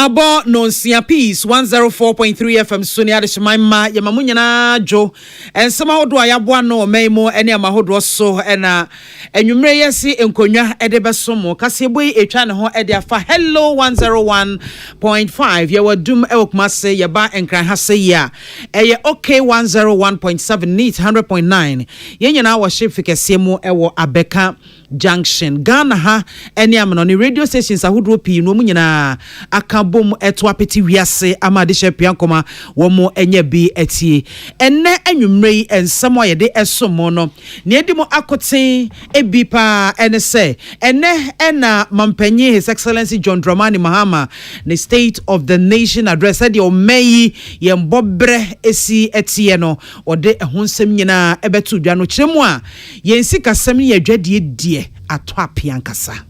Abo nonsia peace 104.3 FM Sonia de Shemaima Yamamunya na jo and somehow do I abwa no memo any amahodro so and enwumre yesi enkonwa edebesomo kaseboi etwa ne ho ediafa hello 101.5 ye wadum ewokmase ye ba enkran hase ya eye okay 101.7 neat 100.9 ye nyina wo ship fikesemu ewo Abeka Junction Ghana ha eni amno ni radio stations ahodro pi no mu nyina akabom eto apeti wiase amade hye koma wo mo enye bi etie enne anwumrei ensemo ye de esomo no ne edimo akoten ebipa ene se enne ena mampanyi His Excellency John Dramani Mahama the State of the Nation address said your meyi ye mbobre esi etie no ode ehonsem nyina ebetu dwa no kiremu a yensi kasem ye adwadie die ato apiankasa.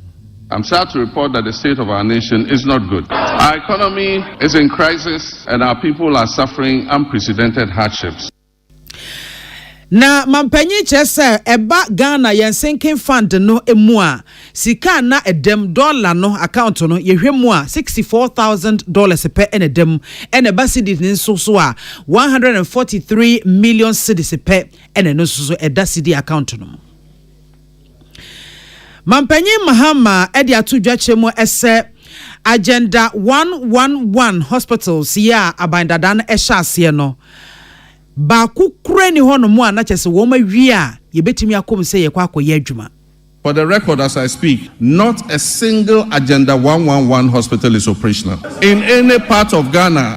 I'm sad to report that the state of our nation is not good. Our economy is in crisis and our people are suffering unprecedented hardships. Na mampanyi chese eba Ghana yensenken fund no emu a sika na edem dollar no account no yehwemu a $64,000 pe enedem ene cedis nso so a 143 million cedis pe ene no so eda cedi account no. Mampanyi Mahama edi atudwa chemo ese agenda 111 hospitals ya abandadan ehye no ba kukure ni hono mu ana chese wo ma wi a yebetimi akom se ye kwa akoye adwuma. For the record, as I speak, not a single agenda 111 hospital is operational in any part of Ghana.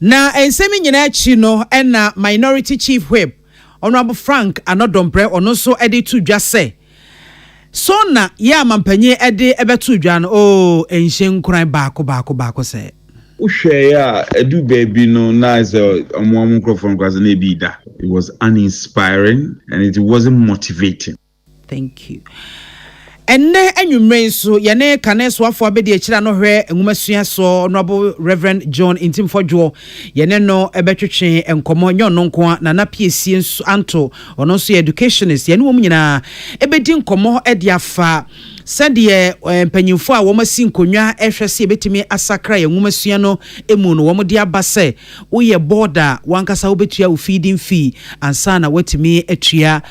Na ensemi nyina chi no na minority chief whip Honorable Frank Anodombre ono so edi tudwa se so na ya mampanyi ede ebetu dwa no enhyen kran baako se uhwe ya edu baby no na is omo microphone kwaze na bi da. It was uninspiring and it wasn't motivating. Thank you. Enne anwumre so yene kaneso afo abedi akira no hwe enwumasua so Honorable Reverend John Intimfodwo yene no ebetwetwe enkomo nyono nko na na piesie nso anto ono so educationist yene wom nyina ebedi nkomo edi afa sede mpanyimfo a womasi nkonwa ehwese ebetimi asakra enwumasua no emu no womde abase woye border wankasa wobetua wo feeding fee ansa na watimi atua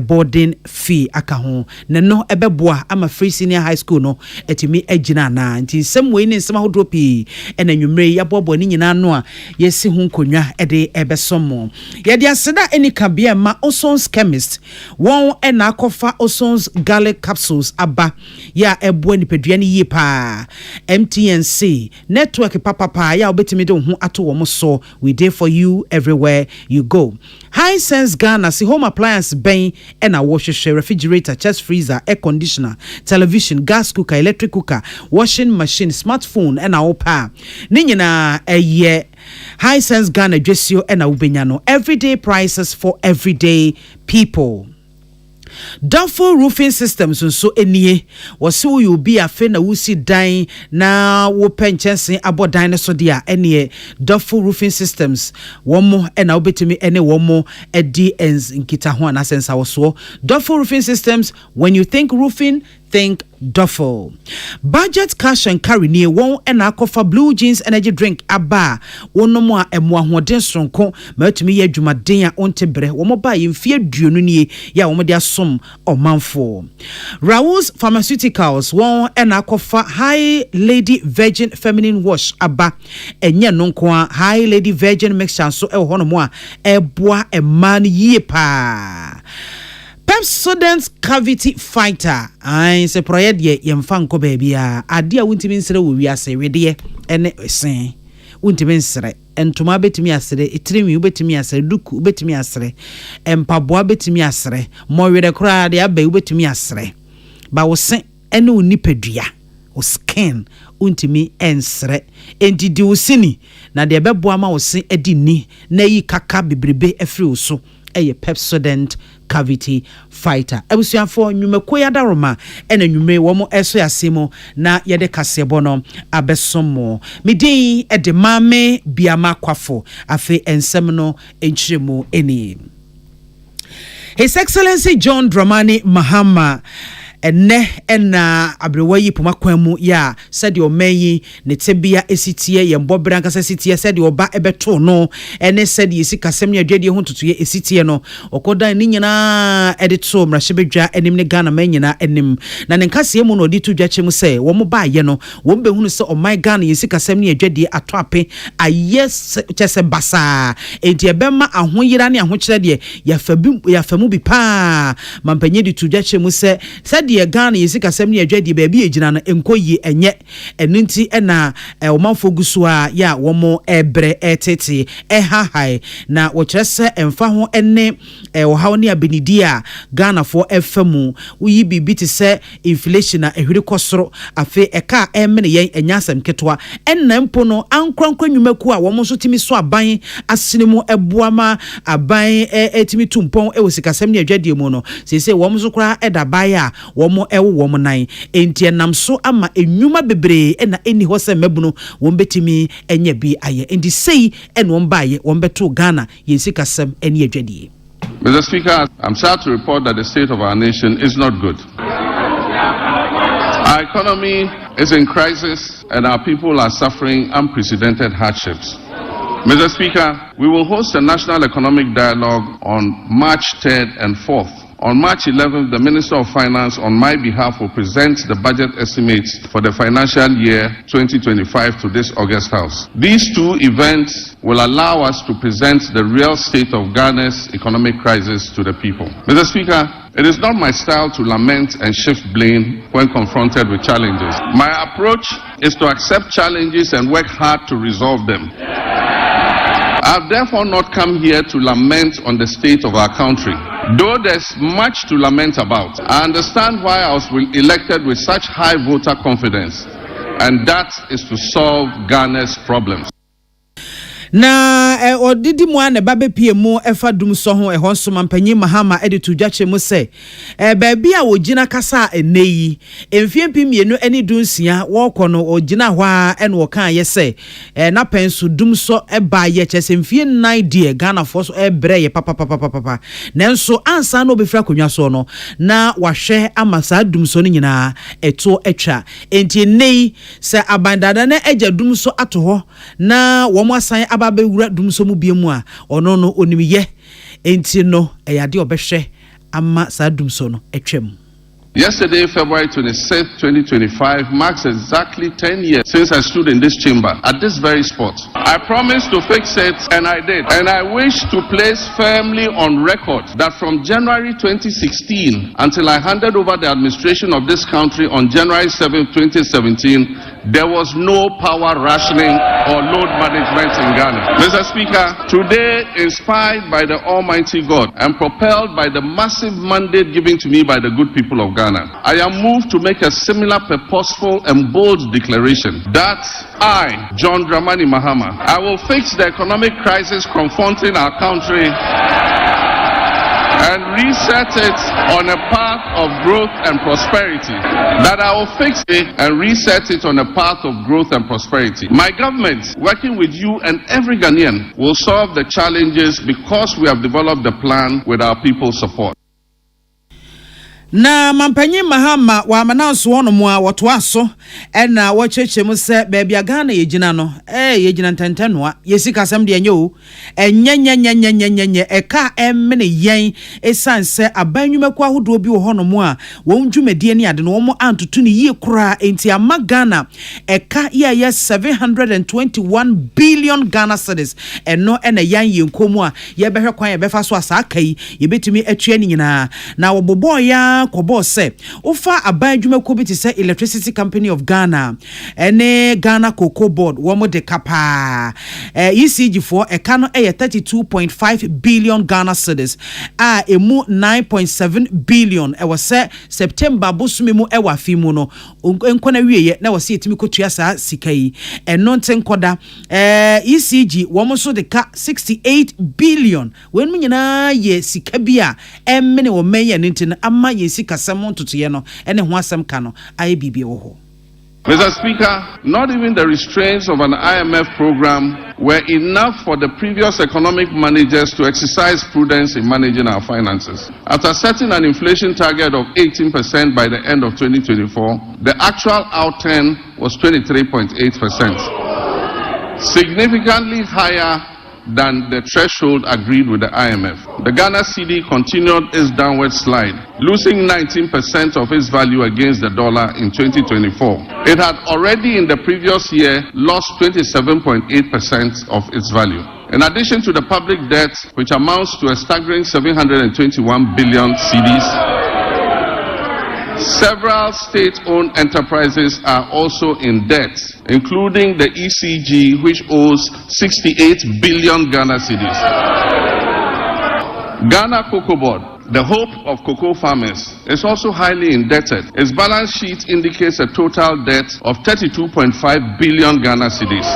boarding fee aka ho ne no ebeboa ama free senior high school no etimi agina na nti nsem we ni nsem ahodo pi enanwumre ya bobo ni nyina no a yesi hu nkonwa ede ebesomo yede aseda eni kabia ma Osons chemist won ena akofa Osons garlic capsules aba ya ebo nipadua ni yipa MTNC network papa ya obetimi de ho ato wo so we dey for you everywhere you go. High Sense Ghana si home appliance ben ena washeshe refrigerator, chest freezer, air conditioner, television, gas cooker, electric cooker, washing machine, smartphone ena opa ni nyina eye High Sense Ghana dwesio ena ubenyano everyday prices for everyday people. Duffel roofing systems nso enie wose wo yubi afe na wusi dan na wo penchense abodan ne so dia enie Duffel roofing systems womo ena obetimi ene womo edi ens nkita ho na sensa woso Duffel roofing systems. When you think roofing, think Duffel. Budget cash and carry near one and akofa blue jeans energy drink aba wono mo a emo ahoden sonko matumi ye dwumaden a ontebre wo mo ba ye mfie duonu nie ya wo mo de asom omanfo. Raoul's Pharmaceuticals one and akofa High Lady Virgin Feminine Wash aba enye no nko a High Lady Virgin mixture so e ho no mo a eboa eman yie pa. Pepsodent's cavity fighter. I say project ye yemfanko baby a ade a wuntimi nsere wo wiase wede ene sen wuntimi nsere entoma betimi asere itirimi betimi asere duku betimi asere empaboa betimi asere mowere kra de abai betimi asere ba wo sen ene onipadua o skin wuntimi ensere enti di wo sini na de beboa ma wo sen edi ni na yi kaka bebrebe afri wo so eye Pepsodent cavity fighter. Ebusuafo nwumeko ya daroma ena nwume wo mo eso yasemo na yede kasebo no abesomo. Midin ede mame biama kwafo afi ensem no enchiremu eni. His Excellency John Dramani Mahama enne ena abrewa yi poma kwamu ya said o meyi ne tebia esitie ye mbobra nkasa sitie said oba ebeto no ene said yesi kasem ne adwade ho tutuye esitie no okodan ni nyina edito mrahebedwa enim ne Ghana man nyina enim na ne nkase mu no odi to dwachem se wo mo ba ye no wo be hunu se o my Ghana yesi kasem ne adwade ato ape ayes chese basa enti ebema ahoyira ne ahokyere de yafamu bi pa mampanye di to dwachem se said ye Ghana yesi kasem ne adwade ba bi ejina no enkoyi enye enunti ena omanfo gusu a ya wo mo ebre etete ehahai na wo kyerese emfa ho ene ohaw ne abenidia Ghana for efamu uyi bibi te se inflation na ehwere kosoro afi eka emene yen enyasem ketwa enna mpo no ankwankwa nwumaku a wo mo so timi so aban asenemu eboama aban etimi tumpon ewosikasem ne adwade mu no sese wo mo so kra edaban a wo mo ewo mo nan enti enam so ama enwuma bebre ena eni ho se mebuno wo betimi enye bi aye enti sei en wo baye wo beto Ghana yensikasem eni adwade. Mr. Speaker, I'm sad to report that the state of our nation is not good. Our economy is in crisis and our people are suffering unprecedented hardships. Mr. Speaker, we will host a national economic dialogue on March 3rd and 4th. On March 11th, the Minister of Finance on my behalf will present the budget estimates for the financial year 2025 to this August House. These two events will allow us to present the real state of Ghana's economic crisis to the people. Mr. Speaker, it is not my style to lament and shift blame when confronted with challenges. My approach is to accept challenges and work hard to resolve them. I have therefore not come here to lament on the state of our country. Though there's much to lament about, I understand why I was elected with such high voter confidence, and that is to solve Ghana's problems. Na odidi mu ane babe pie mu efa dum so ho ehon so mampanyi mahama editu dwache mu se baabi a wogina kasa eneyi emfie pimienu eni dunsia wo kono ogina hwa ene wo kan ye se na pensu dum so eba ye chese emfie 9 die Ghana for so ebre ye papa nanso ansa no be fra konwa so no na wahwe amasa dum so no nyina eto etwa enti nei se abandada na eja dum so ato ho na wo mo asan ababe wura dum so mu biemu a ono no onimiye enti no eyade obehwe ama sa dum so no etwam. Yesterday, February 26, 2025, marks exactly 10 years since I stood in this chamber at this very spot. I promised to fix it, and I did. And I wish to place firmly on record that from January 2016 until I handed over the administration of this country on January 7, 2017, there was no power rationing or load management in Ghana. Mr. Speaker, today, inspired by the Almighty God and propelled by the massive mandate given to me by the good people of Ghana, I am moved to make a similar purposeful and bold declaration that I, John Dramani Mahama, I will fix the economic crisis confronting our country and reset it on a path of growth and prosperity. That I will fix it and reset it on a path of growth and prosperity. My government, working with you and every Ghanaian, will solve the challenges because we have developed the plan with our people's support. Na mampanyi mahama wa mananso wono mu a woto aso na wocheche mu se baby Ghana yegina no yegina ntantanoa yesikasam de enyo enyenyenyenyenyenye eka emmene yen esanse abannwumaku ahodo bi wo hono mu a won dwumadie ne ade no wo antoto ne yie kura enti ama Ghana eka ya 721 billion Ghana cedis eno ena yan yenkomu a ye behwe kwan ye befa so asa akai ye betumi atwa ni nyina na wo bobo ya kobo se ofa abadwuma ko biti se Electricity Company of Ghana ene Ghana Cocoa Board wo mo de kapa ECG for eka no 32.5 billion Ghana cedis a emu 9.7 billion was se September bosumi mu ewa fi mu no enkona wieye na wose etimi kotua sa sikai eno ntenkoda ECG wo mo so de ka 68 billion wen mu nyina ye sika bia emmene wo meye ntin ama ye sika samon tutuye no ene ho asem ka no aye bibie wo ho. Mr. Speaker, not even the restraints of an IMF program were enough for the previous economic managers to exercise prudence in managing our finances. After setting an inflation target of 18% by the end of 2024, the actual outturn was 23.8%, significantly higher than the threshold agreed with the IMF. The Ghana cedi continued its downward slide, losing 19% of its value against the dollar in 2024. It had already in the previous year lost 27.8% of its value. In addition to the public debt, which amounts to a staggering 721 billion cedis, several state-owned enterprises are also in debt, including the ECG, which owes 68 billion Ghana cedis. Ghana Cocoa Board, the hope of cocoa farmers, is also highly indebted. Its balance sheet indicates a total debt of 32.5 billion Ghana cedis,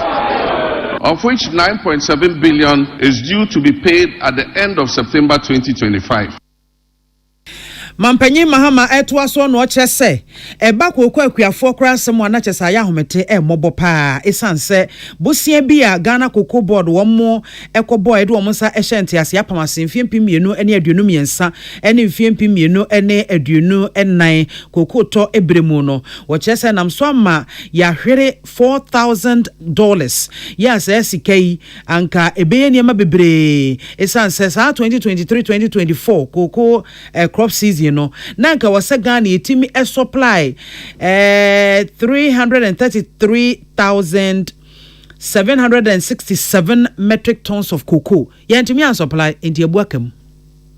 of which 9.7 billion is due to be paid at the end of September 2025. Mampanyi Mahama eto aso no kyese eba kokwa akuafo kra asem ana kyesa ya homete mobo pa esanse bosia bi a Ghana Cocoa Board wo mo ekobo edo wo nsa ehye ase apamase mfiempi mienu ene aduonu miensa ene mfiempi mienu ene aduonu enan cocoa to ebremu no wo kyese nam so ama ya hwere $4,000 ya se sikai anka ebeye niema bebre esanse sa 2023-2024 cocoa crop season no nanka wasa Ghana yetimi supply 333,767 metric tons of cocoa yentimi an supply enti ebuakam.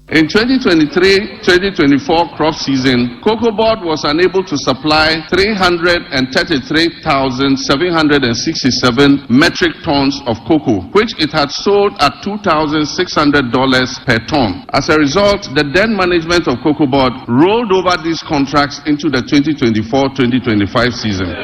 In 2023-2024 crop season, Cocoa Board was unable to supply 333,767 metric tons of cocoa, which it had sold at $2,600 per ton. As a result, the then management of Cocoa Board rolled over these contracts into the 2024-2025 season.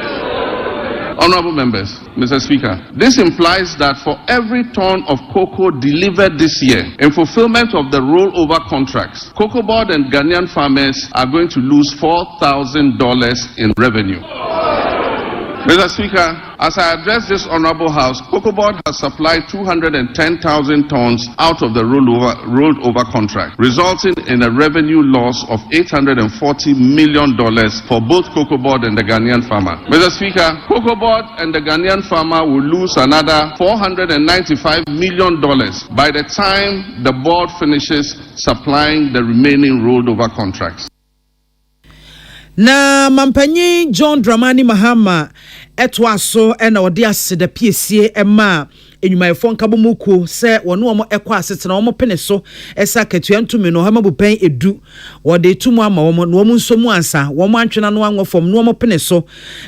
Honorable members, Mr. Speaker, this implies that for every ton of cocoa delivered this year in fulfillment of the rollover contracts, Cocoa Board and Ghanaian farmers are going to lose $4,000 in revenue. Mr. Speaker, as I address this Honorable House, Cocoa Board has supplied 210,000 tons out of the rolled over contract, resulting in a revenue loss of $840 million for both Cocoa Board and the Ghanaian farmer. Mr. Speaker, Cocoa Board and the Ghanaian farmer will lose another $495 million by the time the board finishes supplying the remaining rolled over contracts. Na Mampanyi John Dramani Mahama etwaso ena odi aseda piesie ema enyumayefo nkabomuku se wono omo ekwa asetena omo pene so esa katua ntumi no hama bupen edu wode tumu ama omo no omo nsomu ansa womo antwena no anwofom no omo pene so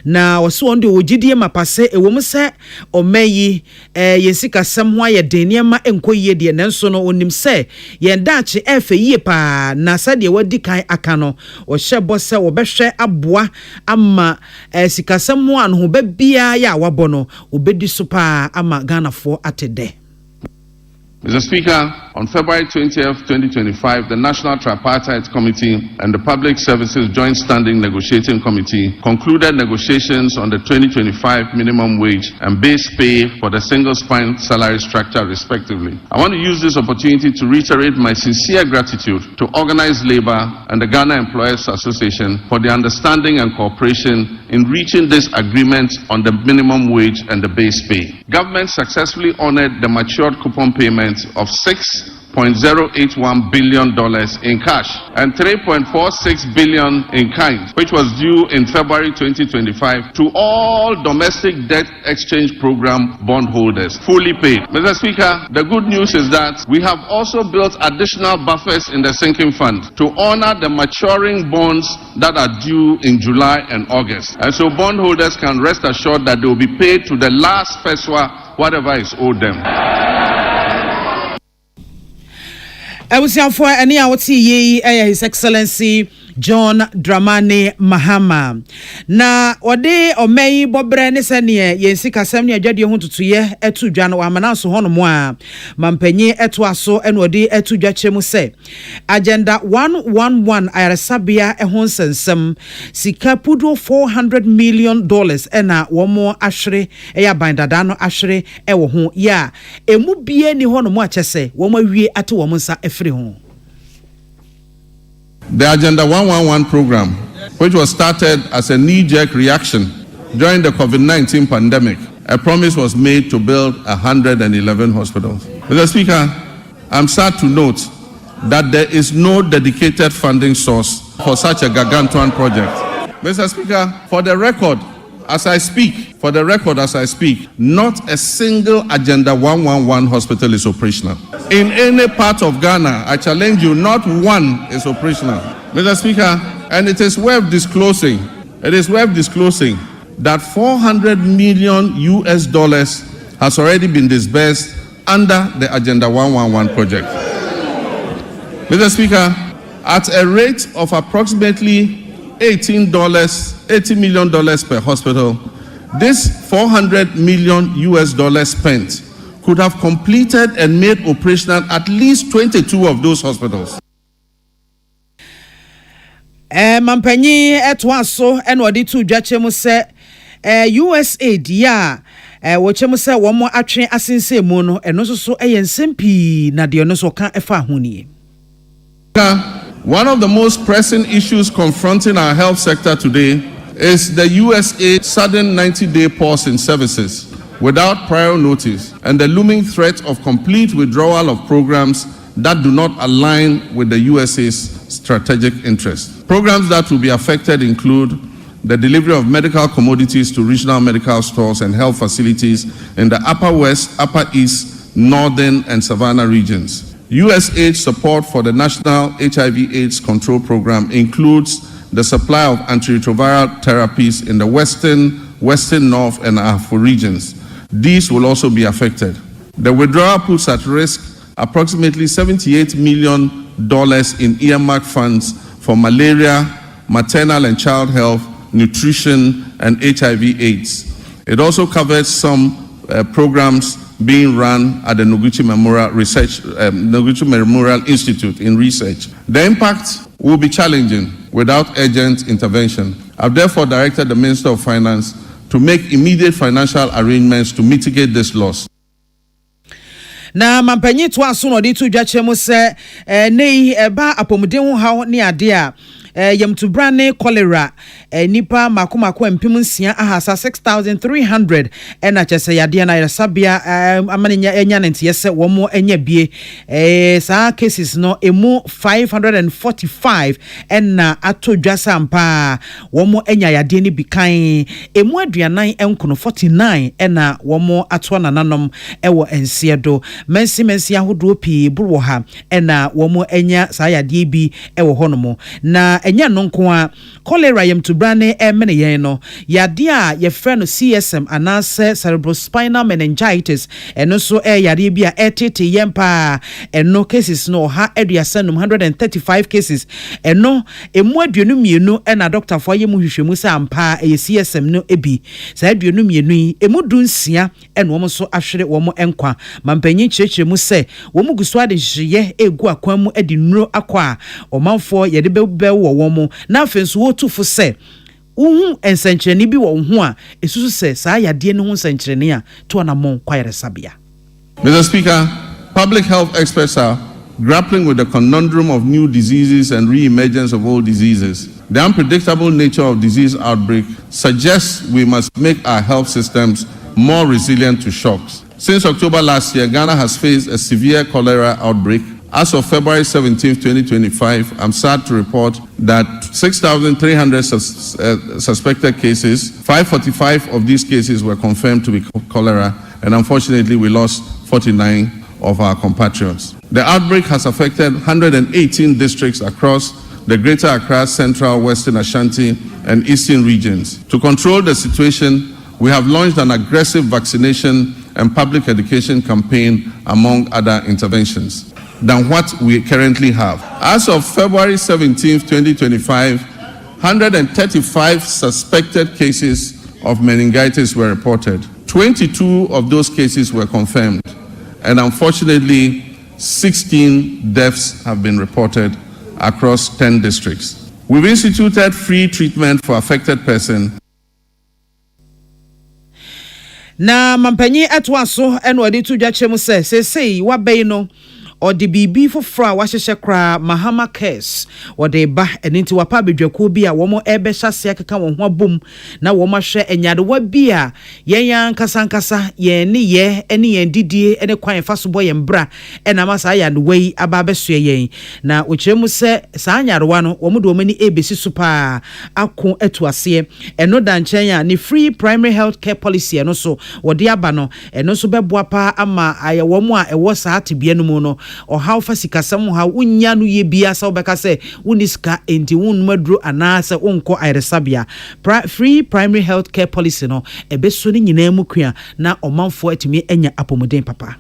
na wose wonde ogidie mapase ewom se omayi yensika sam ho aye deniema enkoyie de nenso no onim se yendache efe yie pa na sade wadi kan aka no wo hyebo se wo behwe aboa ama sikasam ho an ho babia ya wabo no obedi so pa ama Ghana at a day. Mr. Speaker, on February 20th, 2025, the National Tripartite Committee and the Public Services Joint Standing Negotiating Committee concluded negotiations on the 2025 minimum wage and base pay for the single-spine salary structure, respectively. I want to use this opportunity to reiterate my sincere gratitude to Organized Labor and the Ghana Employers Association for their understanding and cooperation in reaching this agreement on the minimum wage and the base pay. Government successfully honored the matured coupon payment of $6.081 billion in cash and $3.46 billion in kind, which was due in February 2025 to all domestic debt exchange program bondholders, fully paid. Mr. Speaker, the good news is that we have also built additional buffers in the sinking fund to honor the maturing bonds that are due in July and August. And so bondholders can rest assured that they will be paid to the last peswa, whatever is owed them. I was here for any hour His Excellency John Dramani Mahama. Na ode omei bobre ne sene yensi kasem ne adwade ho tutuye etu dwa no amana so hono mo a mampanyi eto aso ene ode etu dwa kyemu se agenda 111 ayaresabia ehon sensem sika pudo $400 million ena womo ahwere eya bandada no ahwere ewo ho ya emu bie ni hono mo akyese womo awie ate womo nsa efiri ho. The Agenda 111 program, which was started as a knee-jerk reaction during the COVID-19 pandemic, a promise was made to build 111 hospitals. Mr. Speaker, I'm sad to note that there is no dedicated funding source for such a gargantuan project. Mr. Speaker, for the record, as I speak, not a single Agenda 111 hospital is operational. In any part of Ghana, I challenge you, not one is operational. Mr. Speaker, and it is worth disclosing that $400 million has already been disbursed under the Agenda 111 project. Mr. Speaker, at a rate of approximately $80 million per hospital, this $400 million spent could have completed and made operational at least 22 of those hospitals. Mampanyi etwaso ene odi tu dwachemu se USAID ya wochemu se womo atwe asense mu no eno so ensempi na de no so ka efa honi. One of the most pressing issues confronting our health sector today is the USAID sudden 90-day pause in services without prior notice and the looming threat of complete withdrawal of programs that do not align with the USAID's strategic interests. Programs that will be affected include the delivery of medical commodities to regional medical stores and health facilities in the Upper West, Upper East, Northern, and Savannah regions. USAID support for the National HIV/AIDS Control Program includes the supply of antiretroviral therapies in the Western, North, and Afro regions. These will also be affected. The withdrawal puts at risk approximately $78 million in earmarked funds for malaria, maternal and child health, nutrition, and HIV/AIDS. It also covers some programs being run at the Noguchi Memorial Institute in research. The impact will be challenging without urgent intervention. I've therefore directed the Minister of Finance to make immediate financial arrangements to mitigate this loss. Na mampanyi to aso no de to dwachemu se nei eba apomuden ho hawo ne ade a yamtubrane cholera nipa makomako empim nsia ahasa 6300 ena chese yade na yasabia amanya enya ntiese womo enya bie saa cases no emu 545 ena atodwa sampa womo enya yade ni bikan emu aduanan enkono 49 ena womo atwa nananom ewo ensiedo mensi ahodo pi buru ha ena womo enya saa yade bi ewo honomo na enya nonko cholera yamtubrane emene yen no yade a ye frɛ no CSM anase cerebrospinal meningitis eno so yade bi a etete yempa eno cases no ha eduasanum 135 cases eno emu aduonu mienu na doctor for yemu hwehwemu sa ampa CSM no ebi sa aduonu mienu yi emu dunsia eno wo so ahwere wo enkwa mampanyi kyerɛkyerɛ mu sɛ wo mu guso ade hye egu akwan mu adi nuro akwa omanfo yede bebe wo mo na afenso wo tufo sɛ uhu ensenkyereni bi wo ho a esusu sɛ saa yade ne ho ensenkyereni a to na mon kwayere sabia. Mr. Speaker, public health experts are grappling with the conundrum of new diseases and re-emergence of old diseases. The unpredictable nature of disease outbreak suggests we must make our health systems more resilient to shocks. Since October last year, Ghana has faced a severe cholera outbreak. As of February 17, 2025, I'm sad to report that 6,300 suspected cases, 545 of these cases were confirmed to be cholera, and unfortunately we lost 49 of our compatriots. The outbreak has affected 118 districts across the Greater Accra, Central, Western Ashanti, and Eastern regions. To control the situation, we have launched an aggressive vaccination and public education campaign, among other interventions. than what we currently have. As of February 17, 2025, 135 suspected cases of meningitis were reported. 22 of those cases were confirmed, and unfortunately, 16 deaths have been reported across 10 districts. We've instituted free treatment for affected persons. Na mampanyi etwa so eno ade tu dwa chemu sei wabai no or the BB for fra washeshe kra Mahama Kes or de ba enti wapa bedwaku bi a womo ebe hyase akeka won ho abom na womo hwe enyade wa bi a yen kasankasa yen ne ye ene yen didie ene kwan fa so boy embra ena masa ya no wei aba beso yen na ochiremu se sa nyarewa no womo de omani ebesi super akon atuase eno dan chen ya ne free primary health care policy eno so wode aba no eno so beboa pa ama aye womo a ewo sa atebia no mu no or how fast kasam ha unya no ye bia sa obeka se uniska enti wonmaduro anase wonko airesabia free primary health care policy no ebeso ni nyina mu kua na omanfo atimi enya apomuden papa.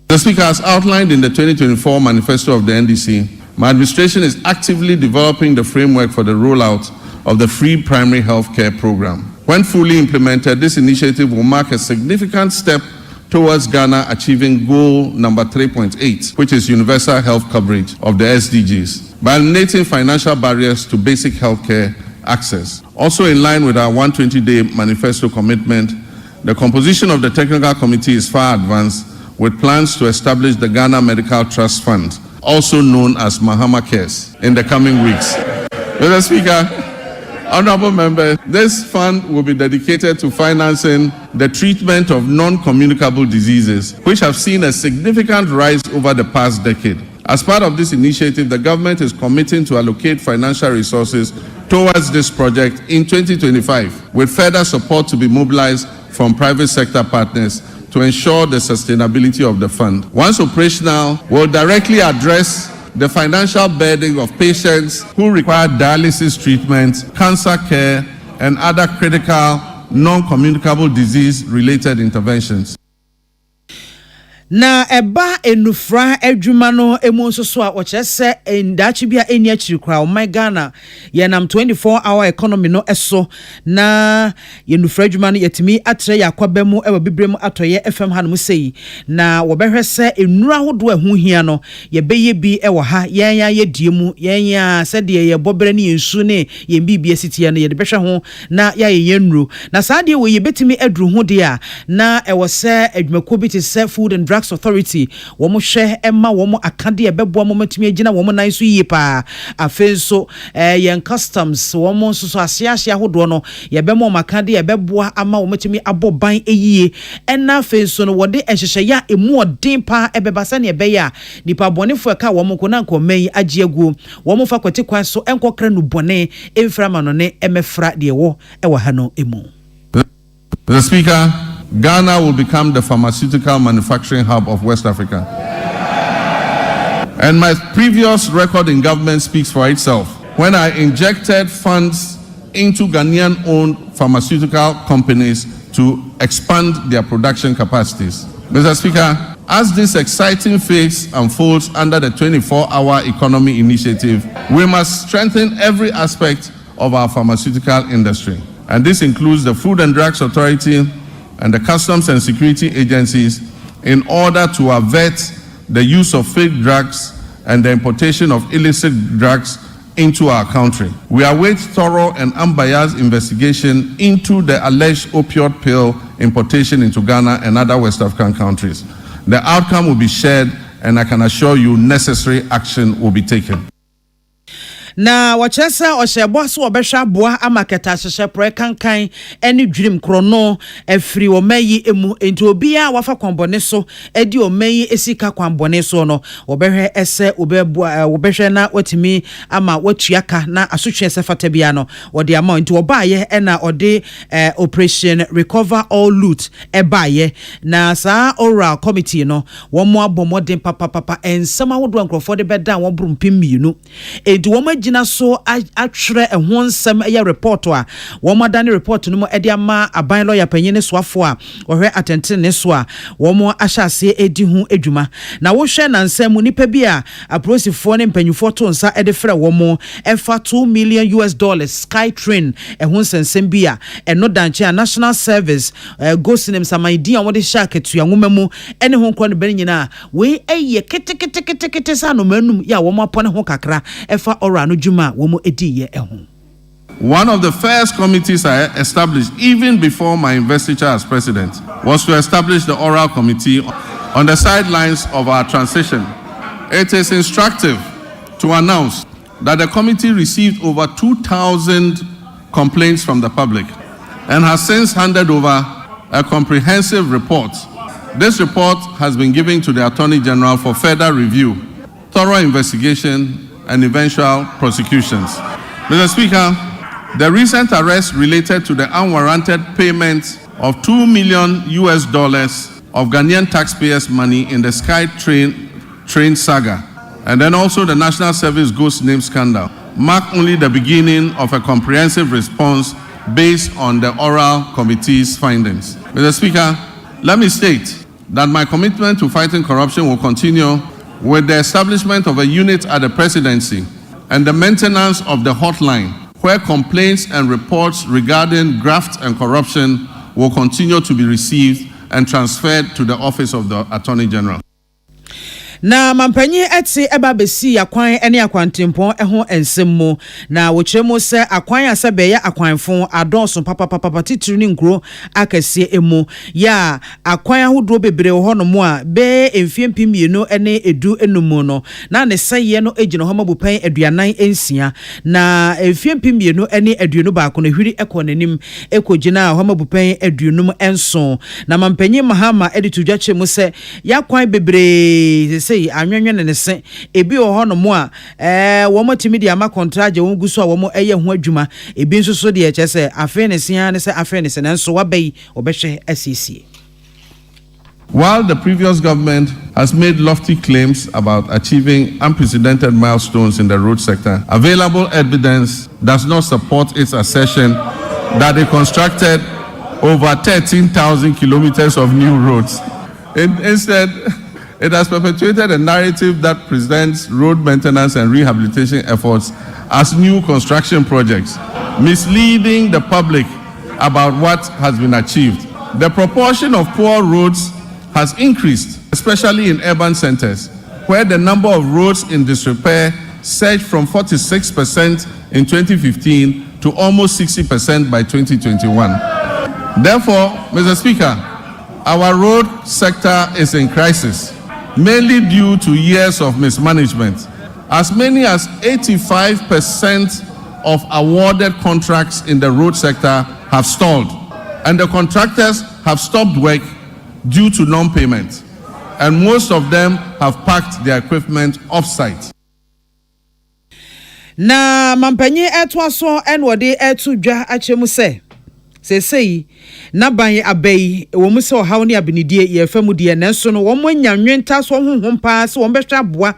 The Speaker has outlined in the 2024 manifesto of the NDC, my administration is actively developing the framework for the rollout of the free primary health care program. When fully implemented, this initiative will mark a significant step towards Ghana achieving goal number 3.8, which is universal health coverage of the SDGs, by eliminating financial barriers to basic healthcare access. Also in line with our 120-day manifesto commitment, the composition of the technical committee is far advanced, with plans to establish the Ghana Medical Trust Fund, also known as Mahama Cares, in the coming weeks. Mr. Speaker, honorable members, this fund will be dedicated to financing the treatment of non-communicable diseases, which have seen a significant rise over the past decade. As part of this initiative, the government is committing to allocate financial resources towards this project in 2025, with further support to be mobilized from private sector partners to ensure the sustainability of the fund. Once operational, will directly address the financial burden of patients who require dialysis treatment, cancer care, and other critical non-communicable disease-related interventions. Na eba enufra adwuma no emu so a ochese endachi bia eni achiri kra o my Ghana ye nam 24-hour economy no eso na yenufra adwuma no yetimi atre yakwa mu e bibrem atoye FM ha no sei na wo behwe se enura hodo ahu hia no ye beye bi e wo ha yen ya ye diemu yen ya se de ye bobere ne yensu ne yen bibia sitie no ye de behwe ho na ya ye yenru na sa de wo ye betimi aduru ho de a na e wo se adwumako bi te se food and drug authority womo hwe emma womo akade ebeboa momatumi agina womo nan so yie pa afenso yen customs womo so asiasia hodo no yebemo makade ebeboa ama womatumi aboban eyie enna afenso no wode ehhehye ya emu odin pa ebebasa ne ebeya nipa bonefo ka womo ko na nkoman agye agu womo fa kwete kwan so enkokra no bone emframa no ne emefra de wo ewa ha no emu. The Speaker, Ghana will become the pharmaceutical manufacturing hub of West Africa. And my previous record in government speaks for itself. When I injected funds into Ghanaian-owned pharmaceutical companies to expand their production capacities. Mr. Speaker, as this exciting phase unfolds under the 24-hour economy initiative, we must strengthen every aspect of our pharmaceutical industry. And this includes the Food and Drugs Authority and the Customs and Security agencies in order to avert the use of fake drugs and the importation of illicit drugs into our country. We await thorough and unbiased investigation into the alleged opioid pill importation into Ghana and other West African countries. The outcome will be shared, and I can assure you necessary action will be taken. Na wachesa oshebo so obehwa boa amaketa hyehye pre kankan eni dwirim krono afiri omayi emu enti obi a wafa kwambone so edi omayi esika kwambone so no obehwe ese obeboa obehwe na watimi ama watuaka na asotwe ese fata bia no ode ama enti obaye ena ode operation recover all loot ebaye na sa oral committee no wo mo abomodin papa ensama wodo nkrofo de beda wo brum pim mienu enti wo gyina so atwerɛ ɛho nsɛm ɛyɛ report a wɔn adane report no mu ɛde ama aban lawyer panyin soafo a wɔhwɛ atɛntene ne so a wɔn ahyɛ ase edi ho adwuma na wohwɛ na nsɛm mu nipa bi a apolisifoɔ ne mpanyinfoɔ to nsa ɛde frɛ wɔn ɛfa $2 million Skytrain ɛho nsɛnsɛm bi a ɛno danche a national service go sinem samandin a wɔde hyɛ aketua nwoma mu ɛne ho nkɔ ne bɛn nyinaa wei ɛyɛ kete sa no manum ya wɔn apɔ ne ho kakra ɛfa ɔra no dwuma wɔn edi yɛ ɛho. One of the first committees I established, even before my investiture as president, was to establish the oral committee on the sidelines of our transition. It is instructive to announce that the committee received over 2,000 complaints from the public and has since handed over a comprehensive report. This report has been given to the Attorney General for further review, thorough investigation, and eventual prosecutions. Mr. Speaker, the recent arrest related to the unwarranted payment of $2 million of Ghanaian taxpayers' money in the Skytrain saga, and then also the National Service Ghost Name scandal, mark only the beginning of a comprehensive response based on the oral committee's findings. Mr. Speaker, let me state that my commitment to fighting corruption will continue with the establishment of a unit at the presidency and the maintenance of the hotline, where complaints and reports regarding graft and corruption will continue to be received and transferred to the Office of the Attorney General. Na mampanyi eti eba besi akwan ene akwantempon eho ensem na wokyeremo se akwan asebe ya akwanfo adonso papa titiri ni nkro akase emu ya akwan ahodo bebre ho no mo a be emfiempim mienu ene edu enumu no na ne seye no egino ho mabupan aduanan ensia na emfiempim mienu ene aduonu ba ko no hwiri ekonanim ekogina ho mabupan aduonum enso na mampanyi mahama editudwa kyeremo se ya kwan bebre anwenwe ne se ebi ho no mo a wo motimi dia ma contract wo guso a wo mo eye ho adwuma ebi nso so de eche se afe ne sia ne se afe ne se nanso wabai obehwe asiesie. While the previous government has made lofty claims about achieving unprecedented milestones in the road sector, available evidence does not support its assertion that they constructed over 13,000 kilometers of new roads. Instead, it has perpetuated a narrative that presents road maintenance and rehabilitation efforts as new construction projects, misleading the public about what has been achieved. The proportion of poor roads has increased, especially in urban centers, where the number of roads in disrepair surged from 46% in 2015 to almost 60% by 2021. Therefore, Mr. Speaker, our road sector is in crisis, mainly due to years of mismanagement. As many as 85% of awarded contracts in the road sector have stalled, and the contractors have stopped work due to non-payment, and most of them have packed their equipment off-site. Na mampanyi etwaso enwode etudwa achemu sei na ban abai wo mu se ohaw ne abenidie ye famu die nanso no wo mo nyanwenta so honhom pa se wo behwe aboa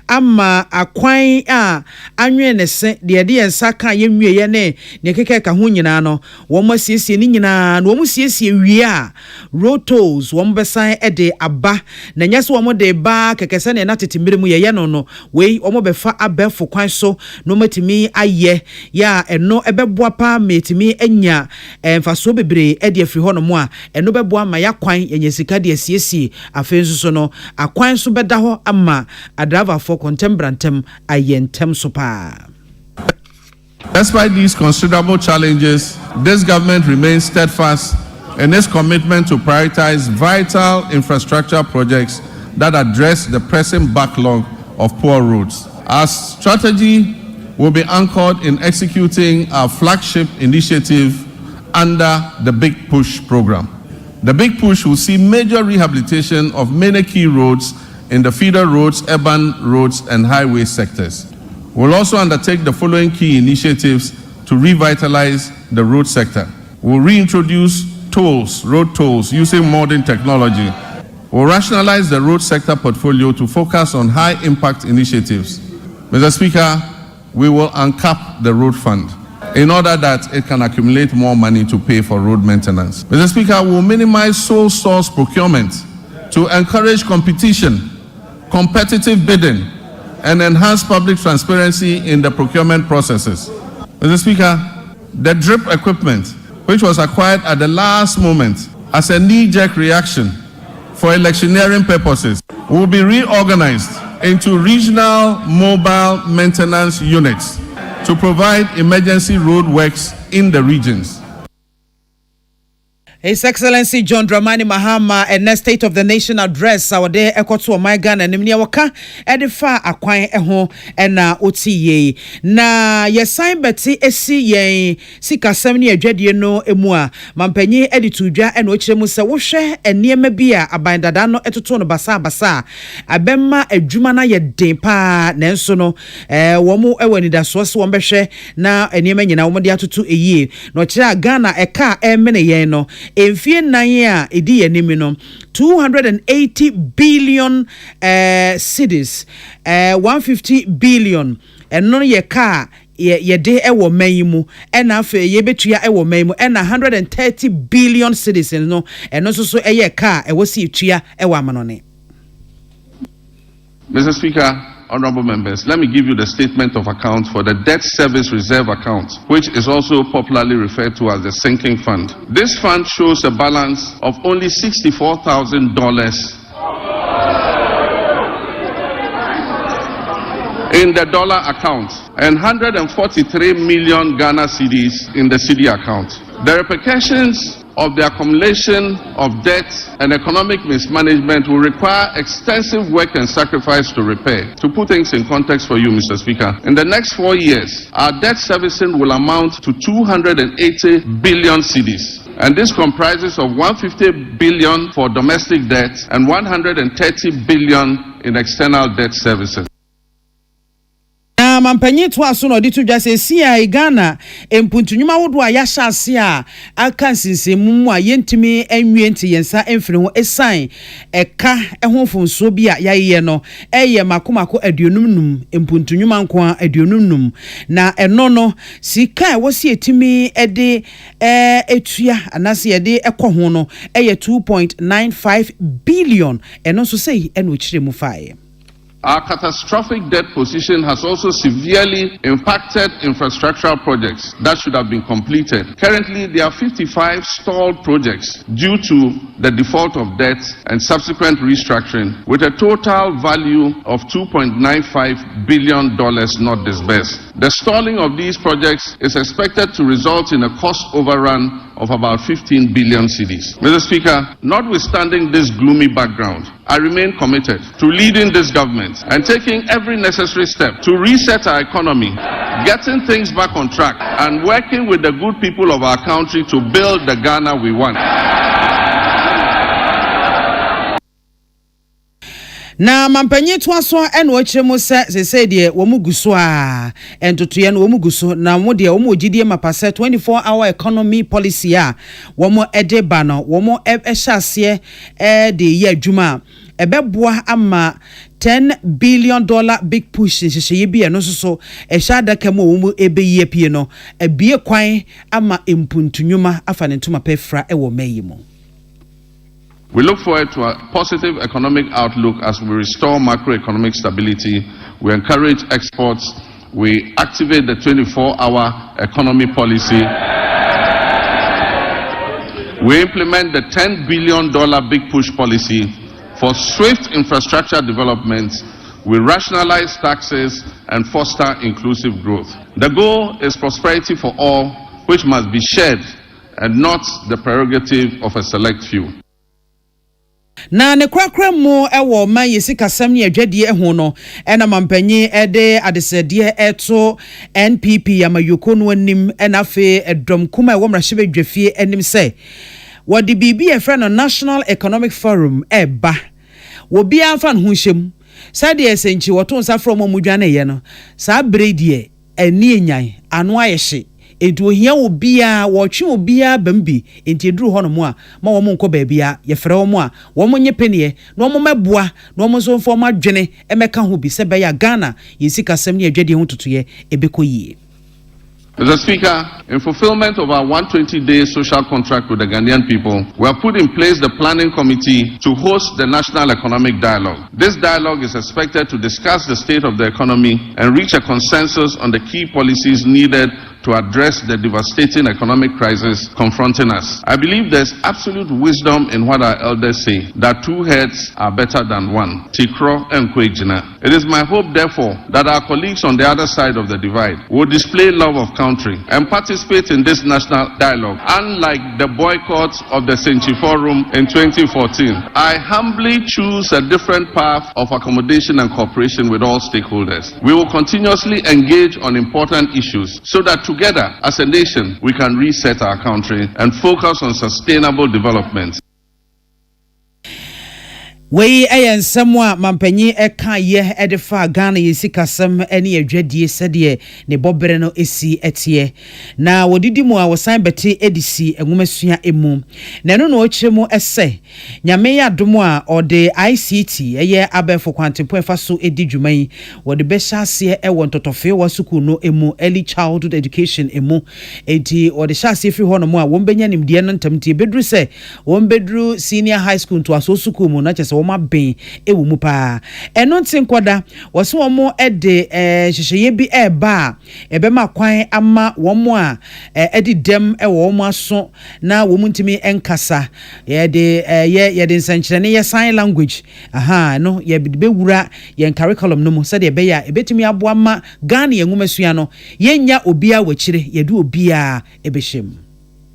ama akwan a anwe ne se de ensa ka ye nwie ne keke ka ho nyina no wo mo siesie ni nyina no wo mo siesie wie a rotos wo mo besan de aba na nya se wo mo de ba keke se ne na tetemire mu ye no wei wo mo befa abefo kwan so no matimi aye ya eno ebeboa pa metimi anya emfaso bebre de afri ho no mo a eno beboa ma ya kwan enya sika de siesie afenso so no akwan so beda ho ama adrava for contembrantem ayentem sopa. Despite these considerable challenges, this government remains steadfast in its commitment to prioritize vital infrastructure projects that address the pressing backlog of poor roads. Our strategy will be anchored in executing our flagship initiative under the Big Push program. The Big Push will see major rehabilitation of many key roads in the feeder roads, urban roads, and highway sectors. We'll also undertake the following key initiatives to revitalize the road sector. We'll reintroduce road tolls using modern technology. We'll rationalize the road sector portfolio to focus on high-impact initiatives. Mr. Speaker, we will uncap the road fund in order that it can accumulate more money to pay for road maintenance. Mr. Speaker, we will minimize sole source procurement to encourage competition, competitive bidding, and enhance public transparency in the procurement processes. Mr. Speaker, the drip equipment, which was acquired at the last moment as a knee-jerk reaction for electioneering purposes, will be reorganized into regional mobile maintenance units to provide emergency road works in the regions. His Excellency John Dramani Mahama and the State of the Nation address our day ekoto my Ghana and nimnia waka edifa akwan eho ena otiye na yesan beti esi yen sikasem ne adwadie no emu a mampanyi editudwa ena ochiremu se wohwe eniema bi a abandada no etoto no basa abemma adwuma na ye den pa nenso no womu ewanida so se wombehwe na eniema nyina womu de atoto eyie no kira Ghana eka emene yen no Enfie nanya edi yenimi no 280 billion cedis 150 billion eno ye car ye de ewo mayimu ena afa ye betua ewo mayimu ena 130 billion cedis no eno so eye car ewo si etua ewo amanone. Mr. Speaker, honorable members, let me give you the statement of account for the debt service reserve account, which is also popularly referred to as the sinking fund. This fund shows a balance of only $64,000 in the dollar account and 143 million Ghana cedis in the cedi account. The repercussions of the accumulation of debt and economic mismanagement will require extensive work and sacrifice to repair. To put things in context for you, Mr. Speaker, in the next 4 years, our debt servicing will amount to 280 billion cedis. And this comprises of 150 billion for domestic debt and 130 billion in external debt services. Mampanyi to aso no ditu dwa se sia Ghana empuntunyuma wodo a yahya ase a aka sinsemu a yentimi anwie nti yensa emfiri ho esan eka eho fonso bi a yaye no eye makomako aduonumnum empuntunyuma nko a aduonumnum na eno no sika wosi etimi ede etua anase ede ekoho no eye 2.95 billion eno so sei eno chiremu fae. Our catastrophic debt position has also severely impacted infrastructural projects that should have been completed. Currently, there are 55 stalled projects due to the default of debt and subsequent restructuring, with a total value of $2.95 billion not disbursed. The stalling of these projects is expected to result in a cost overrun of about 15 billion cedis. Mr. Speaker, notwithstanding this gloomy background, I remain committed to leading this government and taking every necessary step to reset our economy, getting things back on track, and working with the good people of our country to build the Ghana we want. Na mampanyi to aso eno ochiremu se de wo muguso a entotoye no wo muguso na mo de wo mogidie mapase 24-hour economy policy a wo mo edeba no wo mo ehase de ye adwuma ebeboa ama $10 billion big push nhyehyeye bi eno so ehya adaka mu wo mu ebeyie pie no ebie kwan ama empuntunwuma afa ne ntoma pefra ewo mayi mu. We look forward to a positive economic outlook as we restore macroeconomic stability, we encourage exports, we activate the 24-hour economy policy, we implement the $10 billion big push policy for swift infrastructure development, we rationalize taxes and foster inclusive growth. The goal is prosperity for all, which must be shared and not the prerogative of a select few. Na ne kwakra mu ewo ma yesika sam ne adwadie ho no ena mampanyi ede adesede eto NPP yamayoko no anim ena fe edom kuma ewo mrahye bedwafie anim se wodi bibi efra no National Economic Forum eba wo bia afa no hyem sade esenchi woto nsa from omudwane ye no sa bredie ani enyan ano ayehye edu ohia obia wo twe obia bambi enti eduru ho no mo a ma wo nko baabia ye frɛ wo mo a wo nye penie na wo meboa na wo so mfo ma dwene emeka ho bi se be ya Ghana yesikasem ne adwade ho totoye ebekoyie. Mr. Speaker, in fulfillment of our 120-day social contract with the Ghanaian people, we have put in place the Planning Committee to host the National Economic Dialogue. This dialogue is expected to discuss the state of the economy and reach a consensus on the key policies needed to address the devastating economic crisis confronting us. I believe there's absolute wisdom in what our elders say, that two heads are better than one. Tikro and Kwejina. It is my hope, therefore, that our colleagues on the other side of the divide will display love of country and participate in this national dialogue, unlike the boycott of the Senchi Forum in 2014. I humbly choose a different path of accommodation and cooperation with all stakeholders. We will continuously engage on important issues so that together as a nation we can reset our country and focus on sustainable development. Wei ensemwa mampanyi eka ye edefa Ghana yesikasem ene adwadie sede ne bobere no esi etie na wodidi mu a wosan beti edisi enwumasua emu na no ochiremu ese nyame ya domo a ode ICT eye abefo kwantempo efa so edi dwuman wode be hyase ewo ntotofe wa sukuu no emu early childhood education emu enti wode hyase fi ho no mu a wombenya nimde no ntamtie bedru se wombedru senior high school to aso sukuu mu na chese woma ben ewu mu pa eno ntinkoda wose womo ede hyehyeye bi eba ebema kwan ama womo a edi dem ewo womo aso na womu ntimi enkasa yede nsankyerene ye sign language no ye be wura ye curriculum no mu se de be ya ebetimi aboa ma Ghana yenwumasua no yenya obia wachire yedu obia ebehjem.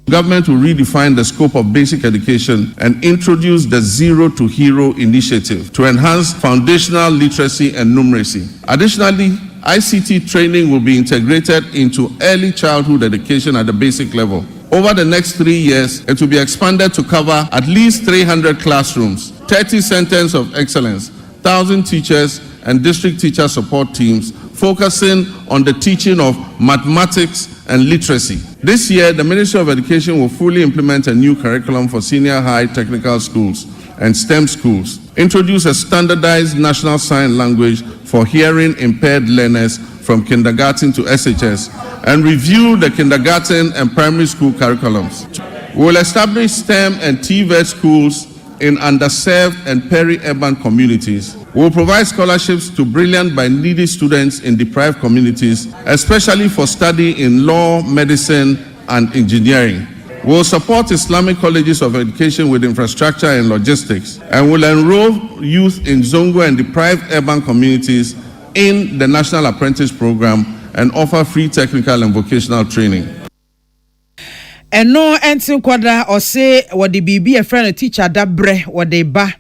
Government will redefine the scope of basic education and introduce the Zero to Hero initiative to enhance foundational literacy and numeracy. Additionally, ICT training will be integrated into early childhood education at the basic level. Over the next 3 years, it will be expanded to cover at least 300 classrooms, 30 centers of excellence, 1,000 teachers and district teacher support teams, focusing on the teaching of mathematics and literacy. This year, the Ministry of Education will fully implement a new curriculum for senior high technical schools and STEM schools, introduce a standardized national sign language for hearing impaired learners from kindergarten to SHS, and review the kindergarten and primary school curriculums. We will establish STEM and TVET schools in underserved and peri-urban communities. We will provide scholarships to brilliant but needy students in deprived communities, especially for study in law, medicine, and engineering. We will support Islamic colleges of education with infrastructure and logistics, and will enroll youth in Zongo and deprived urban communities in the National Apprentice Program and offer free technical and vocational training. Eno entin kwada ose wode bibi e friend teacher dabre wode ba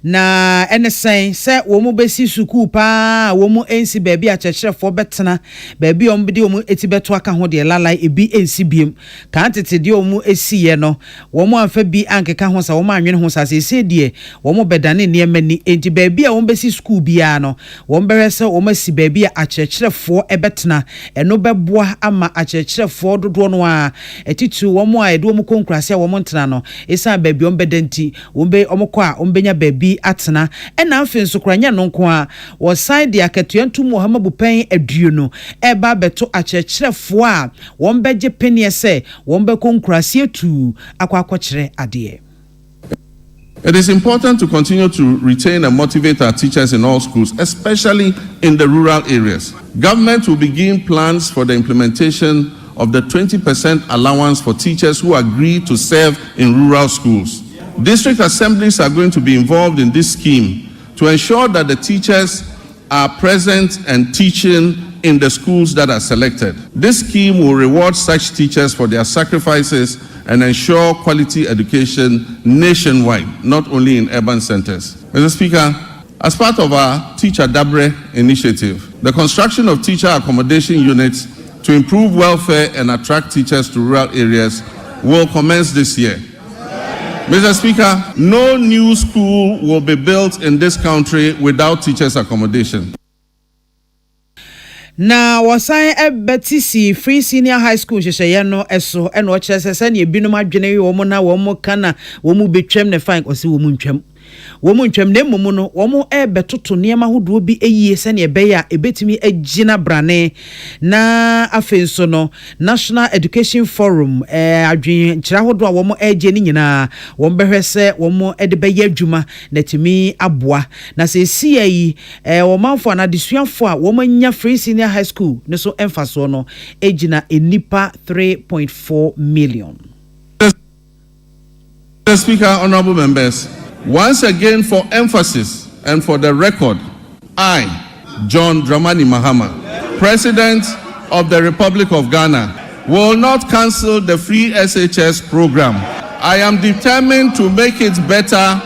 na enesen se wo mu besi sukuu pa wo mu ensi baabi a kyerkyerefo betena baabi ombede wo mu etibeto aka ho de lalai ebi ensi biem kan tete de wo mu esiye no wo mu anfa bi ankeka ho sa wo mu anwene ho sa se de wo mu bedane ne mani enti baabi a wo besi sukuu bia no wo mbehwese wo masi baabi a kyerkyerefo ebetena eno beboa ama akyerkyerefo dodo no a etitu womo a edu omu konkrase womo ntena no esa baabi ombedenti wombe omukọ a ombenya baabi atena ena amfe nso kranya no nko a wo side de akatuantu Muhammad Bupen aduo no eba beto akyerkyerefo a wombeje penie se wombe konkrase tu akwakwakire ade. It is important to continue to retain and motivate our teachers in all schools, especially in the rural areas. Government will begin plans for the implementation of the 20% allowance for teachers who agree to serve in rural schools. District assemblies are going to be involved in this scheme to ensure that the teachers are present and teaching in the schools that are selected. This scheme will reward such teachers for their sacrifices and ensure quality education nationwide, not only in urban centers. Mr. Speaker, as part of our Teacher Dabre initiative, the construction of teacher accommodation units to improve welfare and attract teachers to rural areas will commence this year. Mr. Speaker, no new school will be built in this country without teachers' accommodation. na wasan ebetisi free senior high school hyehyɛ no eso eno kyerɛ sɛ ne ebinom adwene wo mo na wo mo kana wo mu betwam ne fine ɔse wo mu ntwam ne mumu no wo mo betoto niema hodo bi eyie sɛ ne ɛbɛyɛ a ebetimi agina brane na afenso no National Education Forum adwen kyerɛ hodo a wo mo agye ne nyinaa wo mbɛhwɛ sɛ wo mo de bɛyɛ adwuma na timi aboa na sɛ sia yi wo manfo na desuafo a wo mo nya free senior high school ne so emfaso no agina enipa 3.4 million. Mr. Speaker, honorable members, once again, for emphasis and for the record, I, John Dramani Mahama, President of the Republic of Ghana, will not cancel the free SHS program. I am determined to make it better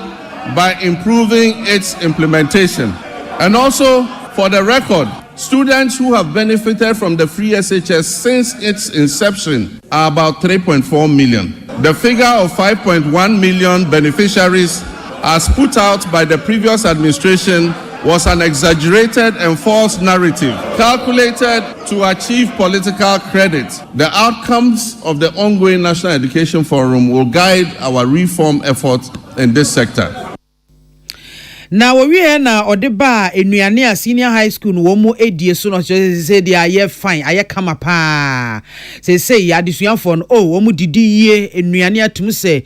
by improving its implementation. And also, for the record, students who have benefited from the free SHS since its inception are about 3.4 million. The figure of 5.1 million beneficiaries as put out by the previous administration was an exaggerated and false narrative calculated to achieve political credit. The outcomes of the ongoing National Education Forum will guide our reform efforts in this sector. Na we na odeba enuane a senior high school no wo edie so no say dey aye fine aye kama pa say adesuafo no wo mu didi yie enuane atum say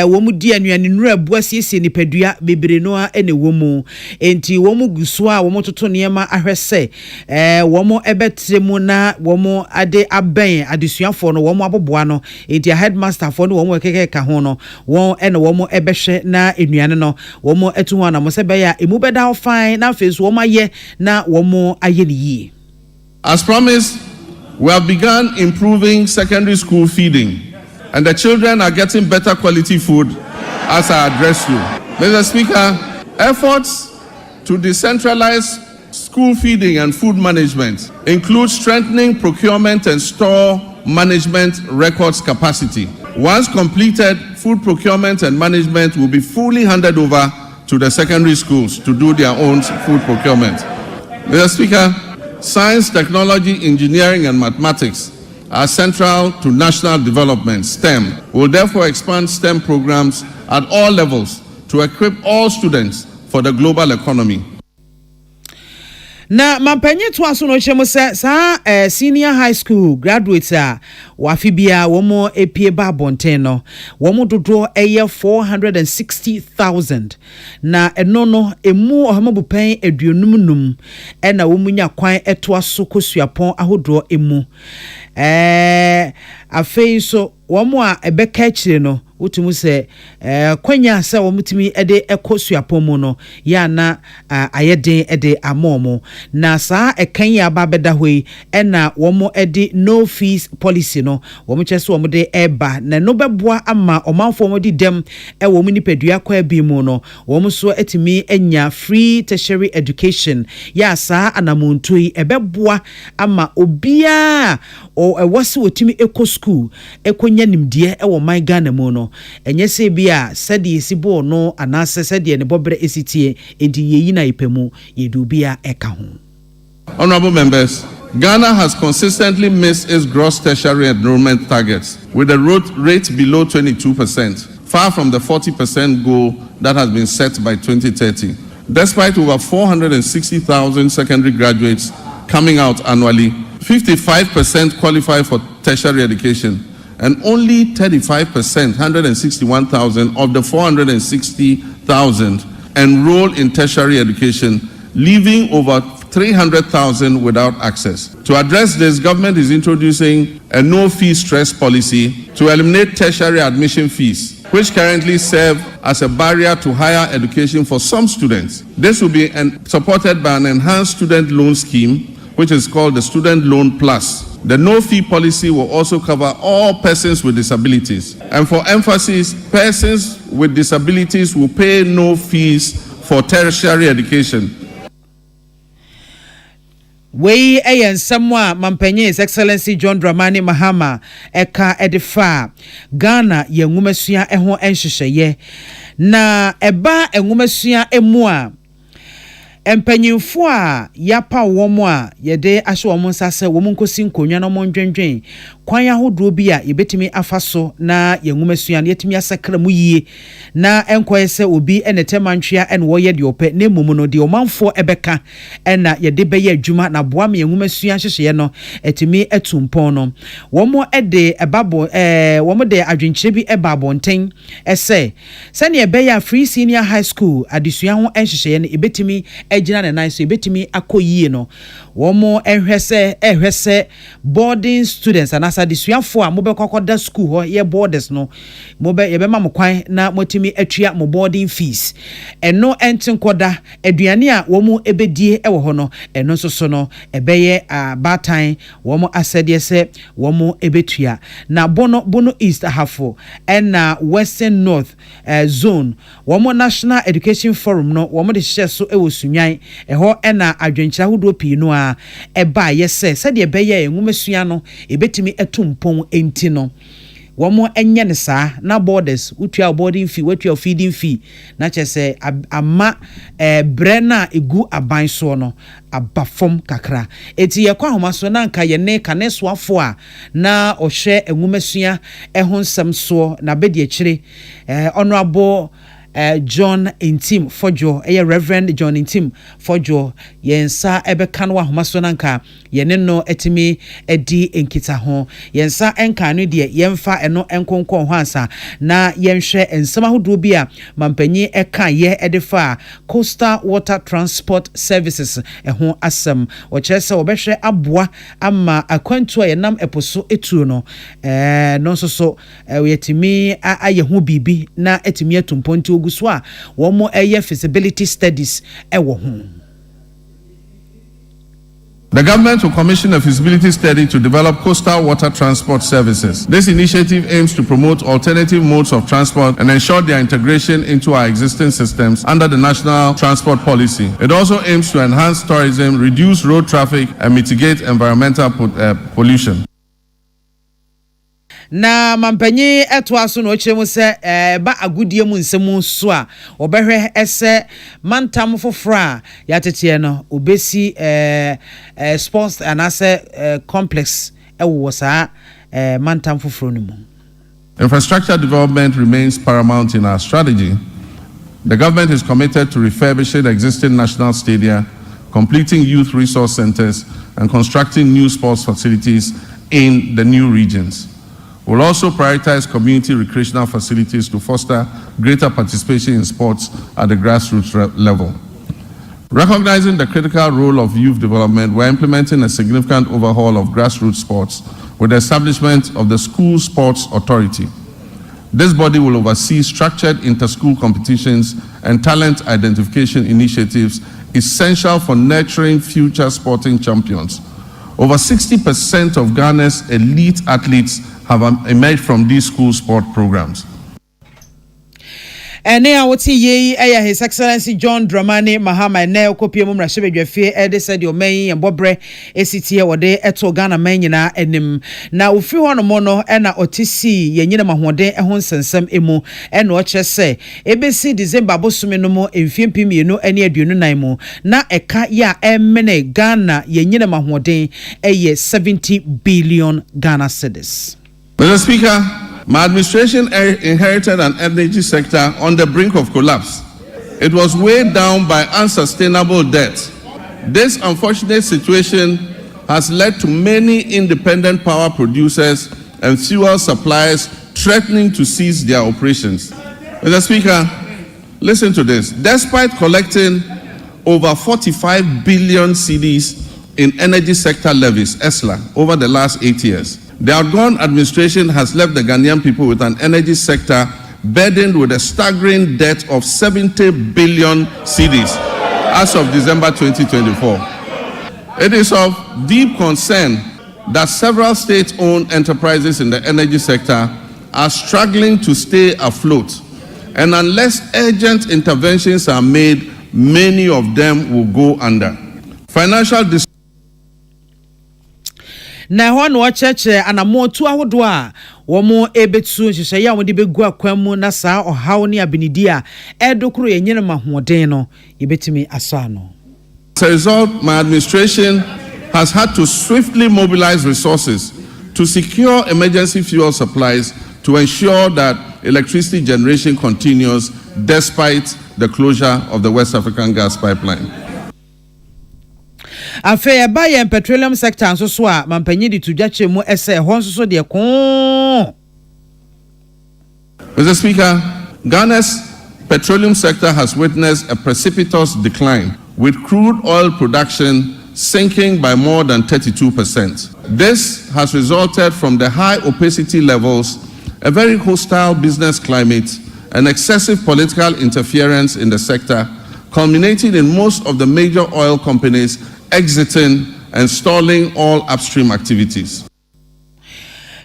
wo mu di enuane nuru abu asiesie nipadua bebre no a ene wo mu enti wo mu guso a wo mu toto niema ahwese wo mu ebetremu na wo mu ade aben adesuafo no wo mu aboboa no enti headmaster fo no wo mu keke ka ho no wo ene wo mu ebehwe na enuane no wo mu etu ho na mo beya emu beda fine na face wo maye na wo mo aye ni yi. As promised, we have begun improving secondary school feeding, and the children are getting better quality food as I address you. Mr. Speaker, efforts to decentralize school feeding and food management include strengthening procurement and store management records capacity. Once completed, food procurement and management will be fully handed over to the secondary schools to do their own food procurement. Mr. Speaker, science, technology, engineering, and mathematics are central to national development, STEM. We'll therefore expand STEM programs at all levels to equip all students for the global economy. Na mampanyi to aso no chemo se sa senior high school graduates a wafibia womo epie ba bonten no womo dodo eye 460,000 na eno no emu ohamabupan aduonum na womu nya kwan eto aso kosuapon ahodo emu afei so womo a ebeka kire no wotumu se kwanya se womutimi ede ekosuapon mu no ya na ayeden ede amomo na saa ekan ya ba beda hoi na womo ede no fees policy no womo kyese womo de eba na no beboa ama omanfo mo di dem womo nipadua kwa bi mu no womo so etimi enya free tertiary education ya saa anamuntu yi ebeboa ama obia o wose wotimi eco school ekonya nimdie wo man Ghana mu no enye se bia sedi esibo no anase sedi ne bobre esitie enti yeyi na ipemu yedubia eka ho. Honorable members, Ghana has consistently missed its gross tertiary enrollment targets with a rate below 22%, far from the 40% goal that has been set by 2030. Despite over 460,000 secondary graduates coming out annually, 55% qualify for tertiary education, and only 35%, 161,000 of the 460,000 enroll in tertiary education, leaving over 300,000 without access. To address this, government is introducing a no-fee stress policy to eliminate tertiary admission fees, which currently serve as a barrier to higher education for some students. This will be supported by an enhanced student loan scheme, which is called the Student Loan Plus. The no-fee policy will also cover all persons with disabilities. And for emphasis, persons with disabilities will pay no fees for tertiary education. We ayen samwa mampenye His Excellency John Dramani Mahama eka edifa Ghana ye nwumesua eho enhyehyeye na eba enwumesua emu a empanyimfo a yapa womo a yede ahye womo nsase womo nkosi nkonwa no mondwendwen kwan ahodo bi a yebetimi afaso na yenwumasua na yetimi asakra mu yie na enkoyese obi enetemantwea ene wo ye de ope na emumu no de omanfo ebeka ena yede beye adwuma na boa me yenwumasua hyehye no etimi etumpon no womo ede ebabo womo de adwenkyere bi ebabo nten ese sane ebeye free senior high school adesua ho enhyehye no ebetimi ejina ne nan so ebetimi akoyie no womo ehwese boarding students anasa desuafo a mobekwakoda school ho ye boarders no yebema mokwan na motimi atua mo boarding fees eno entinkoda aduane a womo ebedie ewo ho no eno soso no ebeye batan womo asede se womo ebetua na bono east hafo na western north zone womo national education forum no womo de hye so ewo sunwan eho na adwenkyira hodo pii no a eba yese sede ebeye enwumasua no ebetimi etumpon enti no womo enye ne saa na borders utua boarding fee watua feeding fee na chese ama brena egu aban so no abafom kakra eti ye kwa homaso na nka ye ne kanesoafo a na ohwe enwumasua ehon nsem so na bedi akire honorable John Intim Fojo Reverend John Intim Fojo yensa ebeka no ahomaso nanka yene no etimi edi enkita ho yensa enka no de yemfa eno enkonkon ho ansa na yenhwe ensema hodo bi a mampanyi eka ye edefa coastal water transport services ho asem o kyerese obehwe aboa ama akwantu a yenam eposo etuo no no so yetimi aye ho bibi na etimi atumponti guswa womo feasibility studies ewo ho. The government will commission a feasibility study to develop coastal water transport services. This initiative aims to promote alternative modes of transport and ensure their integration into our existing systems under the national transport policy. It also aims to enhance tourism, reduce road traffic, and mitigate environmental pollution. Na mampanyi eto aso no kyeremu se ba agudie mu nsemu so a obehwe ese mantam fofora ya tete no obesi sports anase complex ewo sa mantam foforo no mu. Infrastructure development remains paramount in our strategy. The government is committed to refurbishing existing national stadia, completing youth resource centers, and constructing new sports facilities in the new regions. We'll also prioritize community recreational facilities to foster greater participation in sports at the grassroots level. Recognizing the critical role of youth development, we're implementing a significant overhaul of grassroots sports with the establishment of the School Sports Authority. This body will oversee structured inter-school competitions and talent identification initiatives essential for nurturing future sporting champions. Over 60% of Ghana's elite athletes have emerged from these school sport programs. Ene a woti ye His Excellency John Dramani Mahama ne okopie mu mrahye bedwafie ede said oman embobre esitie wode eto Ghana man nyina enim na ofiri ho no mo no na otisi yenyina mahoden ehon sensem emu na o kyerese ebesi December bosome no mo emfiempim yenu ene aduonu nan mu na eka ya emene Ghana yenyina mahoden eye 70 billion Ghana cedis. Mr. Speaker, my administration inherited an energy sector on the brink of collapse. It was weighed down by unsustainable debt. This unfortunate situation has led to many independent power producers and fuel suppliers threatening to cease their operations. Mr. Speaker, listen to this. Despite collecting over 45 billion cedis in energy sector levies, ESLA, over the last 8 years, the outgone administration has left the Ghanaian people with an energy sector burdened with a staggering debt of 70 billion cedis as of December 2024. It is of deep concern that several state-owned enterprises in the energy sector are struggling to stay afloat, and unless urgent interventions are made, many of them will go under. Financial na ho no cheche anamotu ahodo a womo ebetu hyehyɛ ya wode begu akwamu na saa ohaw ne abinidi a edokoro yenyene mahoden no yebetimi aso ano. As a result, my administration has had to swiftly mobilize resources to secure emergency fuel supplies to ensure that electricity generation continues despite the closure of the West African gas pipeline. Afei ba yen petroleum sector nso so a mampanyi di tudwache mu ese ho nso so de ko. Mr. Speaker, Ghana's petroleum sector has witnessed a precipitous decline, with crude oil production sinking by more than 32%. This has resulted from the high opacity levels, a very hostile business climate, and excessive political interference in the sector, culminating in most of the major oil companies exiting and stalling all upstream activities.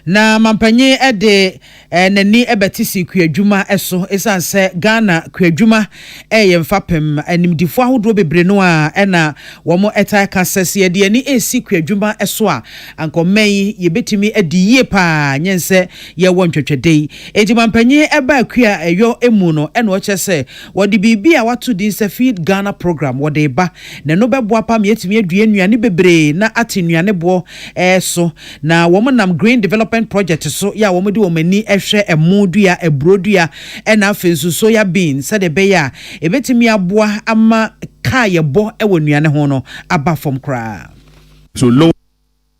Na mampanyi ede nani ebetisi kuadwuma eso esanse Ghana kuadwuma yemfapem animdifo ahodo bebre no a na womo etai kasese de ani esi kuadwuma eso a ankoman yebetimi adiye pa nyense ye wontwetwedei edi mampanyi eba akua eyo emu no na o chese wodi bibi a wato di se feed Ghana program wodi ba na no beboa pa metimi adua nuane bebre na atenuane bo so na womo nam green development project so ya wo mudi wo mani ehwe emodua ebrodua na afensu soya bean said be ya ebetimi aboa ama ka ye bo ewo nuane ho no aba from kra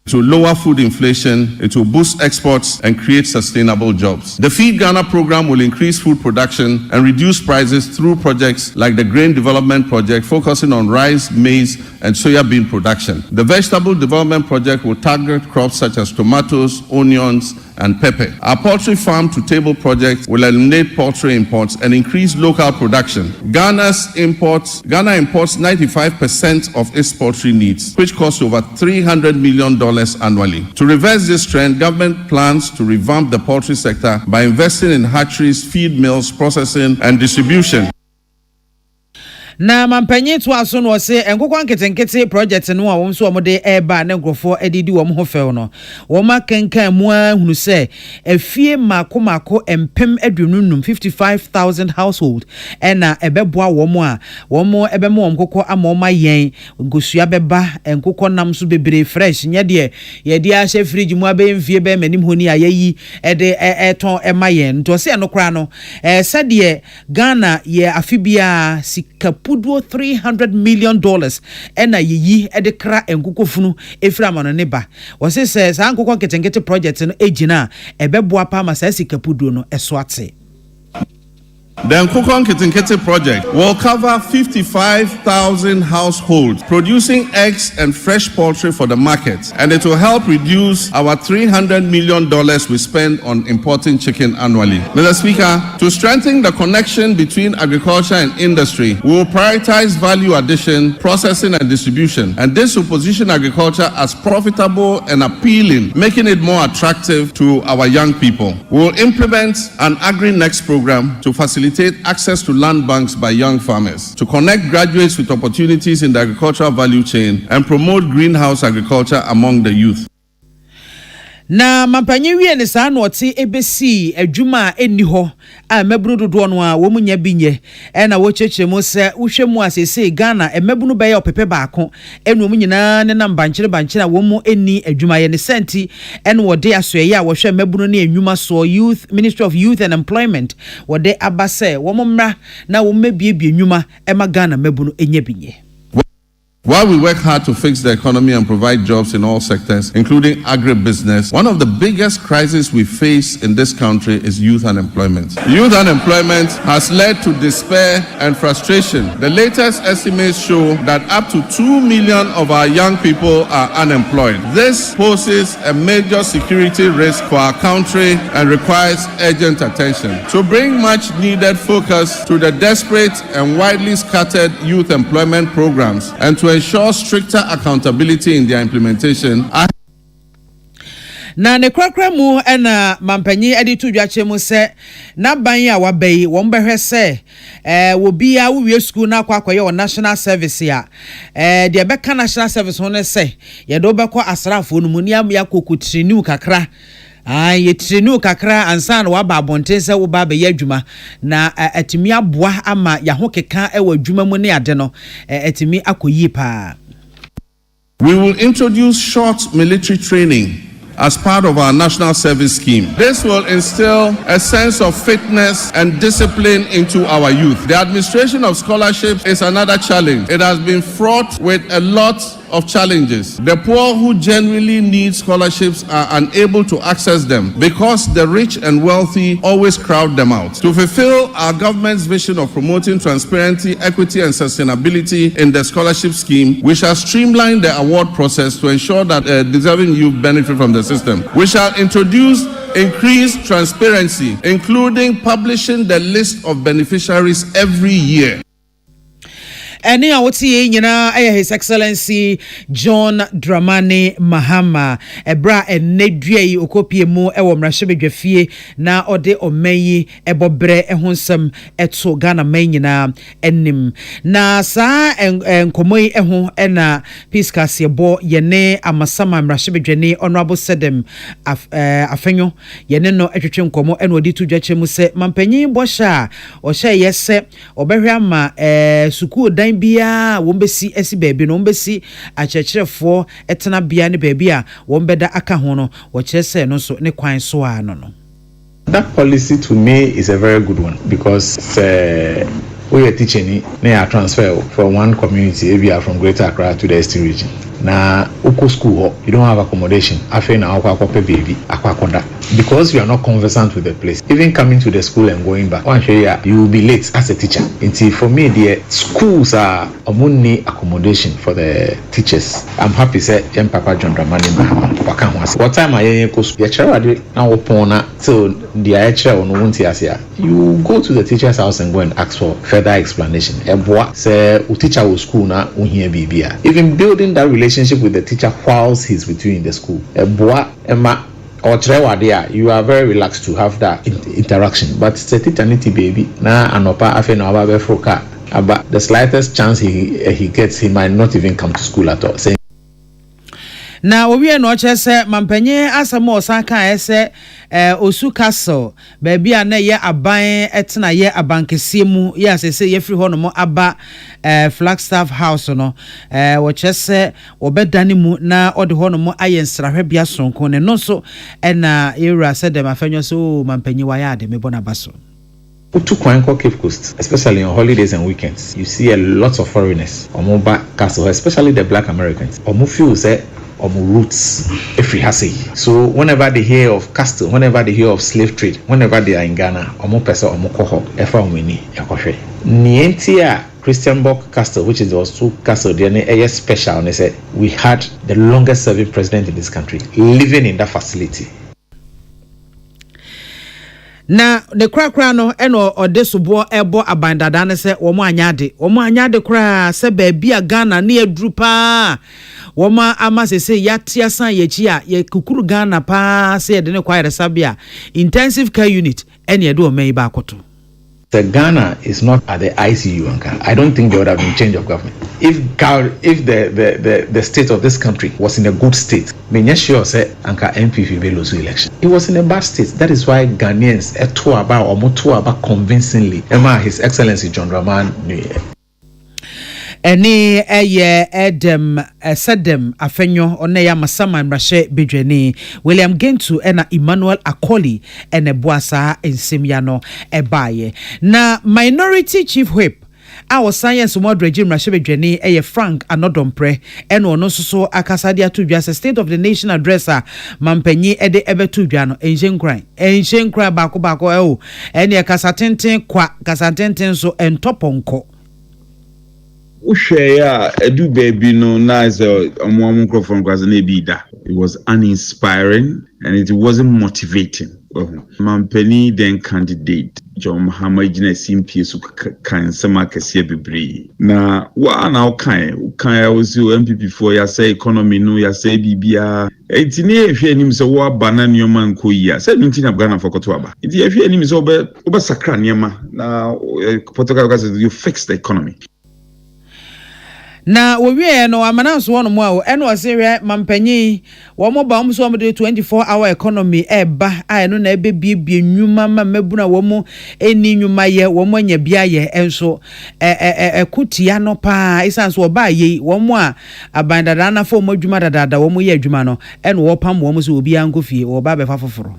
to lower food inflation, it will boost exports and create sustainable jobs. The Feed Ghana program will increase food production and reduce prices through projects like the Grain Development Project, focusing on rice, maize, and soya bean production. The Vegetable Development Project will target crops such as tomatoes, onions, and pepper. Our Poultry Farm to Table project will eliminate poultry imports and increase local production. Ghana imports 95% of its poultry needs, which costs over $300 million annually. To reverse this trend, government plans to revamp the poultry sector by investing in hatcheries, feed mills, processing, and distribution. Na mampanyi to aso no se enkokwa nketenkete project no a won so omode eba na grofo edidi wo ho few no wo makenkan mu ahunu se afie mako empem adununum 55,000 household ena ebeboa wo mo a wo mo ebemo omkokọ amoma yen gosua beba enkokọ nam so bebre fresh nya de ye di a hye fridge mu abemfie be manim honi ayi ede eton emayen to se no kra no sade Ghana ye afibia sikapudo $300 million ena yiyi edekra enkukofunu eframa ne ba wose se sa nkokọ ketenkete project no ejina ebeboa pa ma sa sikapudo no eso ate. The Nkukon Kitinkete project will cover 55,000 households producing eggs and fresh poultry for the market, and it will help reduce our $300 million we spend on importing chicken annually. Mr. Speaker, to strengthen the connection between agriculture and industry, we will prioritize value addition, processing, and distribution, and this will position agriculture as profitable and appealing, making it more attractive to our young people. We will implement an Agri-Next program to facilitate access to land banks by young farmers, to connect graduates with opportunities in the agricultural value chain, and promote greenhouse agriculture among the youth. Na mampanyi wie ne sa no oti ebesi adwuma eni ho a mebunu dodo no a wo munya binye na wo chechemu se wohwemu asese Ghana emebunu be ya opepe baako enu mu nyina ne nam bankyere wo mu eni adwuma ye ne senti ene wo de asoye ya wo hwe mebunu ne enwuma so Youth Ministry of Youth and Employment wo de abase wo mmra na wo mebiebie enwuma ema Ghana mebunu enye binye. While we work hard to fix the economy and provide jobs in all sectors, including agribusiness, one of the biggest crises we face in this country is youth unemployment. Youth unemployment has led to despair and frustration. The latest estimates show that up to 2 million of our young people are unemployed. This poses a major security risk for our country and requires urgent attention. To bring much needed focus to the desperate and widely scattered youth employment programs and to ensure stricter accountability in their implementation. Na ne kwakra mu na mampanyi ade to dwache mu se na ban ya wabai wo mbehwe se wo bia wo wie school na akwakoye wo national service ya de beka national service ho ne se ye do beko asrafo no mu ni am ya kokotrini kakra Yetrenu kakra ansa na waba abonten se wo ba be yadwuma na atimi aboa ama ya ho keka e wadwuma mu ne ade no atimi akoyi pa. We will introduce short military training as part of our national service scheme. This will instill a sense of fitness and discipline into our youth. The administration of scholarships is another challenge. It has been fraught with a lot of challenges. The poor who genuinely need scholarships are unable to access them because the rich and wealthy always crowd them out. To fulfill our government's vision of promoting transparency, equity, and sustainability in the scholarship scheme, we shall streamline the award process to ensure that deserving youth benefit from the system. We shall introduce increased transparency, including publishing the list of beneficiaries every year. Eni awoti nyina His Excellency John Dramani Mahama ebra enedua yi okopie mu ewo mrahwebedwafie na ode omayi ebobre ehonsem eto Ghana man nyina enim na sa enkomoyi eho ena peace kasebo yene amasama mrahwebedwane honorable Sedem afenyo yene no etwetwe nkomo ena odi tudwache mu se mampanyin bosha o hye yese obehwe ama suku dan bia wombesi esi baby no wombesi akyerkyerefo etena bia ne baby a wombeda aka ho no wo kyerese no so ne kwan so a no. That policy to me is a very good one because we are teaching na transfer from one community area from Greater Accra to the Eastern region. Na uko school you don't have accommodation. Afi na akwa baby akwa because you are not conversant with the place. Even coming to the school and going back, one share you will be late as a teacher. Until for me, the schools are only accommodation for the teachers. I'm happy say young Papa John Dramani Mahama. What time are you go school? Now upon so the lecturer on won't you go to the teacher's house and go and ask for further explanation. Say teacher will school na unhia bibia. Even building that relationship with the teacher whilst he's with you in the school. You are very relaxed to have that interaction. But it's a teacher baby na anopa afe na aba befroka. But the slightest chance he gets, he might not even come to school at all. Na owie no chese mampenye asamo osaka ese Osu Castle baby a na ye aban etena ye abankese mu ye asese ye free ho no mo aba Flagstaff House no wo chese obedane mu na ode ho no mo aye nsrahwe bia sonko ne no so na yewura Sedem afenyo so mampenye wa ya de mebona baso. To Kwanko Cape Coast, especially on holidays and weekends, you see a lot of foreigners. Omoba Castle, especially the Black Americans. Omo feel say omo roots every hase. So whenever they hear of castle, whenever they hear of slave trade, whenever they are in Ghana, omo pesa omo koho efa omeni yakohwe. Nientia Christianborg Castle, which is also castle, they special. And they said we had the longest serving president in this country living in that facility. Na the kra no eno odesubo ebo abandada ne se wo mo anyade kra se baabia Ghana ne aduru pa wo ma ama sese yatia san yechi a ye kukuru Ghana pa se ye de ne kwire sabia intensive care unit ene ye do o mai ba akoto. The Ghana is not at the ICU, Akan. I don't think there would have been change of government. If the state of this country was in a good state, me sure say Anka MPP be lose election. It was in a bad state. That is why Ghanaians about convincingly His Excellency John Dramani. Eni Sedem afenyo oneya masama mrashe bidweni William Gentu ena Emmanuel Akoli ene buasa ensemiano ebaye na minority chief whip our science mod regime mrashe bidweni Frank Anodompre eno no so akasade atudwa state of the nation addresser mampanyi ede ebetudwa no enjenkran bako ene kasatenten so entoponko Ushaya edu baby no na is microphone because it was uninspiring and it wasn't motivating. Mampeni then candidate John Mahama Jina Simpie su kan sama kese bebre. Na wa na kan also MPP for ya say economy no ya say bibia. Enti ne ehwe anim se wo abana nyoma nko yi a. Say nti na Ghana for koto aba. Enti ehwe anim se oba sakra nyema na Portugal because you fix the economy. na wowie no amana so no mo a eno osehwe mampanyi wo mo ba mo so mo de 24-hour economy eba a eno na ebe bie nwuma ma mabuna wo mo eni nwuma ye wo mo nya bia ye enso kutia no pa isan so ba ye wo mo a abandada na fo mo adwuma dadada wo mo ye adwuma no eno wo pam wo mo so obi ankofie wo ba be fa foforo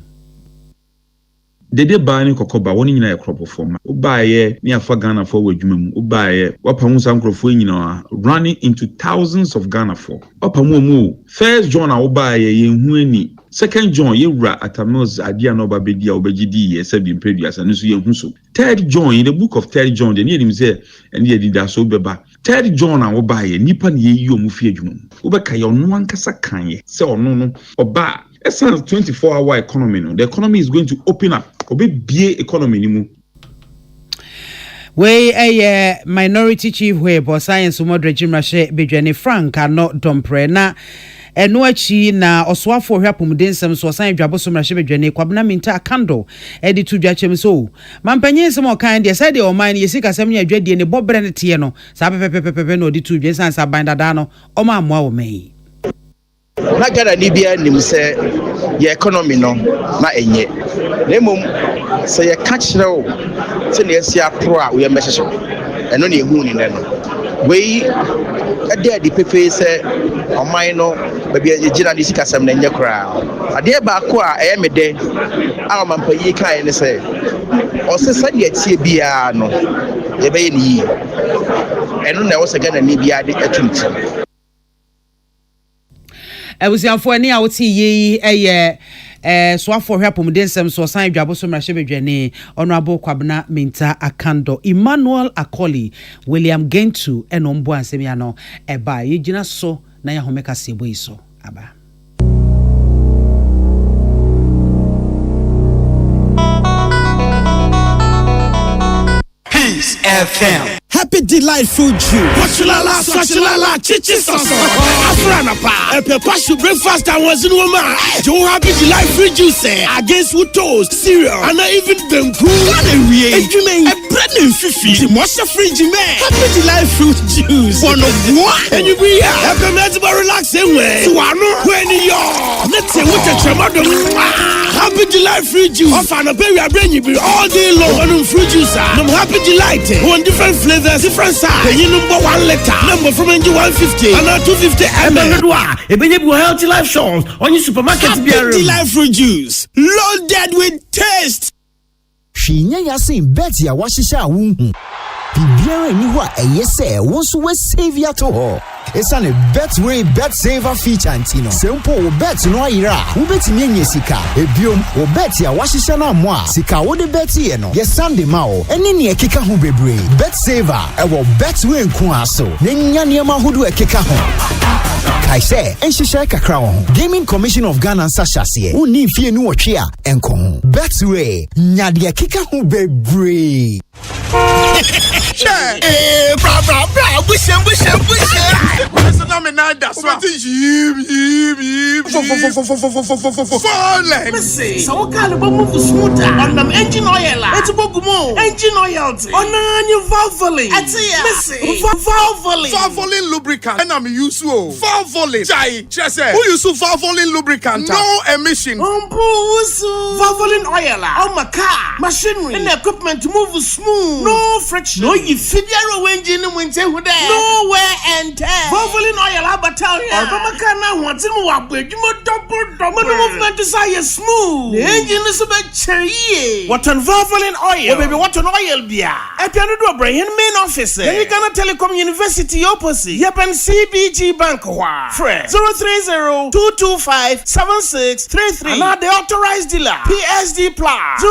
dede ba ni kokoba woni nyina ekropo form ubaye ni afa Ghana for wadwuma mu ubaye wapamu sankrofo nyina running into thousands of Ghana for wapamu mu first John ubaye yenhu ani second John yewura atamos adia no babedia obegidi ye sabi mpeduasa nso yenhu so third John in the book of third John de ni say ene ye dida so beba third John ubaye nipa ne yeyi omufi adwuma mu ubeka ye ono ankasa kan ye se ono no oba essence 24-hour economy no the economy is going to open up obe bie economy ni mu we a minority chief whip or science moderate rashe bedwane Frank ano dompre na eno achi na oswafo hwapumudensem so san dwaboso rashe bedwane kwabna minta akando edi tu dwachem so mampanye sem okan de say de o man yesika sem nya dwadie ne bobre ne tie no sa pepepepe no edi tu dwensan sa bandada no o ma amoa wo mai na Ghana ni bia nim se ye economy no na enye nemom se ye ka kire o se na esi apro a we mehyeso eno na ehu ni no we ade adi pepe se oman no ba bia ye gina ni sikasem na enye kra ade ba ko a eye mede a mampayi kan ne se o se sade atie bia no ye be ni eno na wo se Ghana ni bia de atumti abusianfo ani a woti yi eye so afọ hwapomudensem so san dwaboso mrahye bedwane honorable kwabna minta akando Emmanuel Akoli William Gentu eno mbo ansem ya no eba yegina so na ya homeka sebo iso aba Peace FM. Happy delightful June. Wachulala, swachulala, chichi soso. Afrana pa. A pepashu breakfast and was in woman. Joe happy delightful juice against with toast, cereal, and even them cool. God and we a bread and fifi. The moisture free man. Happy delightful juice. One of one. And you be here. Happy to relax anyway. So I know when you're. Let's say what the chamado. Happy delightful juice. Off and a baby I bring you all day long. One fruit juice. I'm happy delight. One different flavor. Different size. You number 1 liter. Number from NG 150 and 250 ml. A baby healthy life shows on your supermarket. Happy life juice. Loaded with taste. She nya sin bet ya washisha wunhu. Bibiara ni ho a yese wonso we save ya to ho. It's an Betway Bet Saver feature antino. Simple bet no ayira. Wo betimi anya sika. Ebiom wo bet ya washisha na mo a sika wo de bet ye no. Ye Sunday ma o. Eni ne ekeka ho bebre. Bet Saver e wo Betway nko aso. Ne nya ne ma hodo ekeka ho. Kai se enhihye kakra wo. Gaming Commission of Ghana sashase. Woni fie nu wotwe a enko ho. Betway nya de ekeka ho bebre. Bra, bush. Listen, I'm in that. So what is you? Falling. Missy. So what kind of move smoother? On them engine oil. It's bogumo. Engine oil. On your valvoline. Missy. Valvoline lubricant. And I'm used to valvoline. Chai, Chese. Who use valvoline lubricant? No emission. Valvoline oil. On my car, machinery, and equipment to move smooth. No friction. No, you figure engine when say who there. Nowhere and tear. Valvoline oil battalion. Obama wants him up with you double movement desire smooth. The engine is a bit cherry. What on Valvoline oil? Baby, what on oil beer? I can do a brain main office. Then you gonna Telecom University opposite. Yep, and CBG Bank. Fred 030-225-7633. Not the authorized dealer. PSD Plus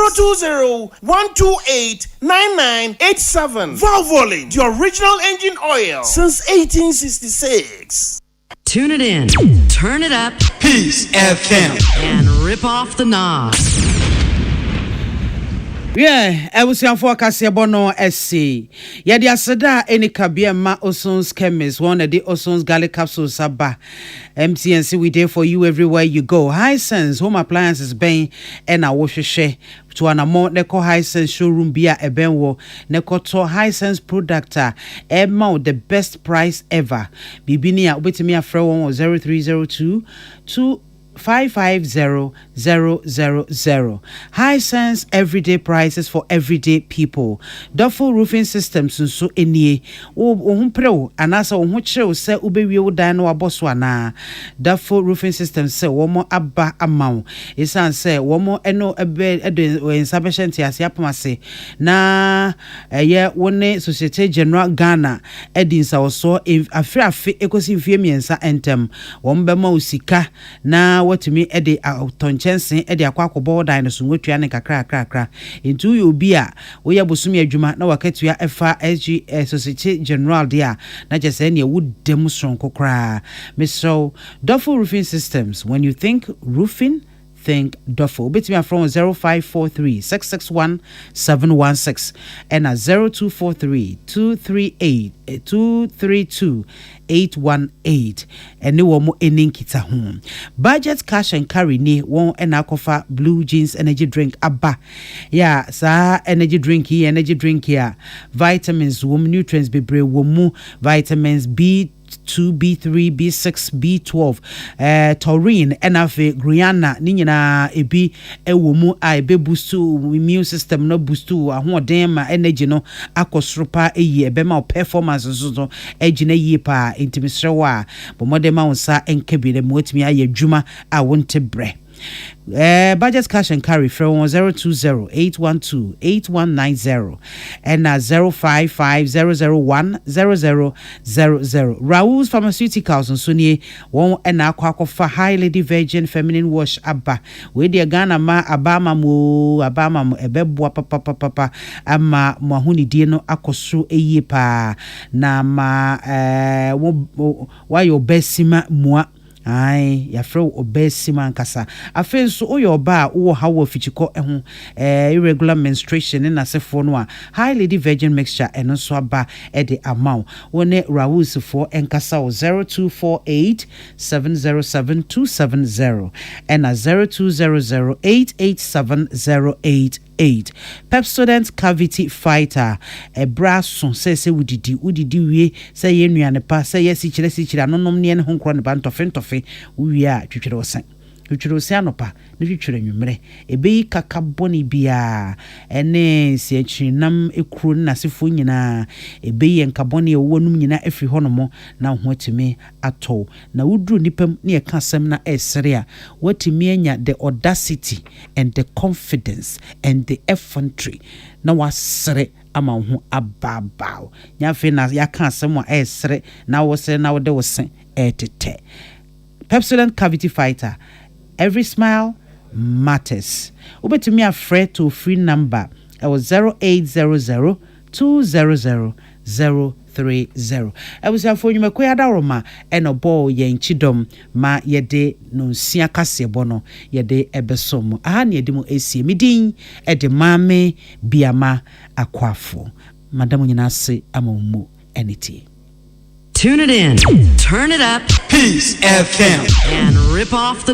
020-128-9987. Valvoline, the original engine oil since 1866. Tune it in, turn it up, Peace FM, and rip off the knobs. Yeah, I was young for Casiabono SC. Yadi Asada, any Kabia Ma Osons chemist, one of the Osons Garlic capsules Saba. MCNC, we there for you everywhere you go. High Sense, home appliances, Bain, and I wash a share. To an amount, Neko High Sense showroom beer, a benwo, Neko to High Sense product, Emma, the best price ever. Bibinia, wait me a friend 0302 550000. High Sense everyday prices for everyday people. Duffel roofing systems so enie. Pro anasa ohunchre se ubewie udan no aboswana. Duffel roofing systems se womo abba amount. Isan se womo eno ebe in sabashenti asiapamase. Na ye wone Societe General Ghana edinsa oso afi ekosi mfiemiensa entem. Wombema usika na watumi ede autonchense ede akwakobo dan so nwetua ne kakra into you bi a wo ya bosumi adwuma na wakatua efa SG Societe General dia na jese ne wudem sonko kra Mr. Duffel Roofing Systems. When you think roofing, think Duffel. Bet me from 0543 661 716 and 0243 238 232 818 and no more ending kita home. Budget cash and carry ni won and akofa blue jeans energy drink abba. Yeah, sa energy drink here, vitamins, nutrients bebre womu, vitamins B2, B3, B6, B12, taurine, enafe, griana, ninyina ebi ewomu a ebe boost immune system no boost ahoden ma energy no akosropa eyi ebe ma performance so ejina yi pa intimisrewa bo modema wonsa enkebi le motimi aye dwuma a wonte bre. Budget cash and carry from 020-812-8190 and 055-001-0000. Raoul's Pharmaceuticals and Sunye won and aqua for high lady virgin feminine wash abba. With the Ghana ma abama ebebwa papa ama mahuni dieno akosu eyepa na ma wa yo besima mua. Ai ya fro obesima nkasa afenso oyo ba wo hawo fichiko irregular menstruation na sefo no a high lady virgin mixture eno so aba e de amount wone Raoul's for enkasa 0248 707270 and 0200887088 Pepsodent cavity fighter a brasso say udidi wie say yenuane pa say yesichire anonom ne ne honkro ne bantofe we are twitwere anopa ne twitwere nwumre ebeyi kaka boni bia ene se achinam ekuro na sefo nyina ebeyi enkaboni ewonum nyina afri honomo na hoatimi ato na wudru nipam ne eka asem na esere a watimi anya the audacity and the confidence and the effrontery na wasere ama ho ababao nyafe na yaka asem a esere na wose na wode wose etete. Pepsodent cavity fighter. Every smile matters. Ubetumi afre to free number. It was 0800 200 030. I was for you makwea daroma and a ball yen chidom ma yede no sia kase bono yede ebesom. Ahani edimu esi midin edemame biama akwafo. Madam nyinase amomu enity. Tune it in, turn it up, Peace FM, and rip off the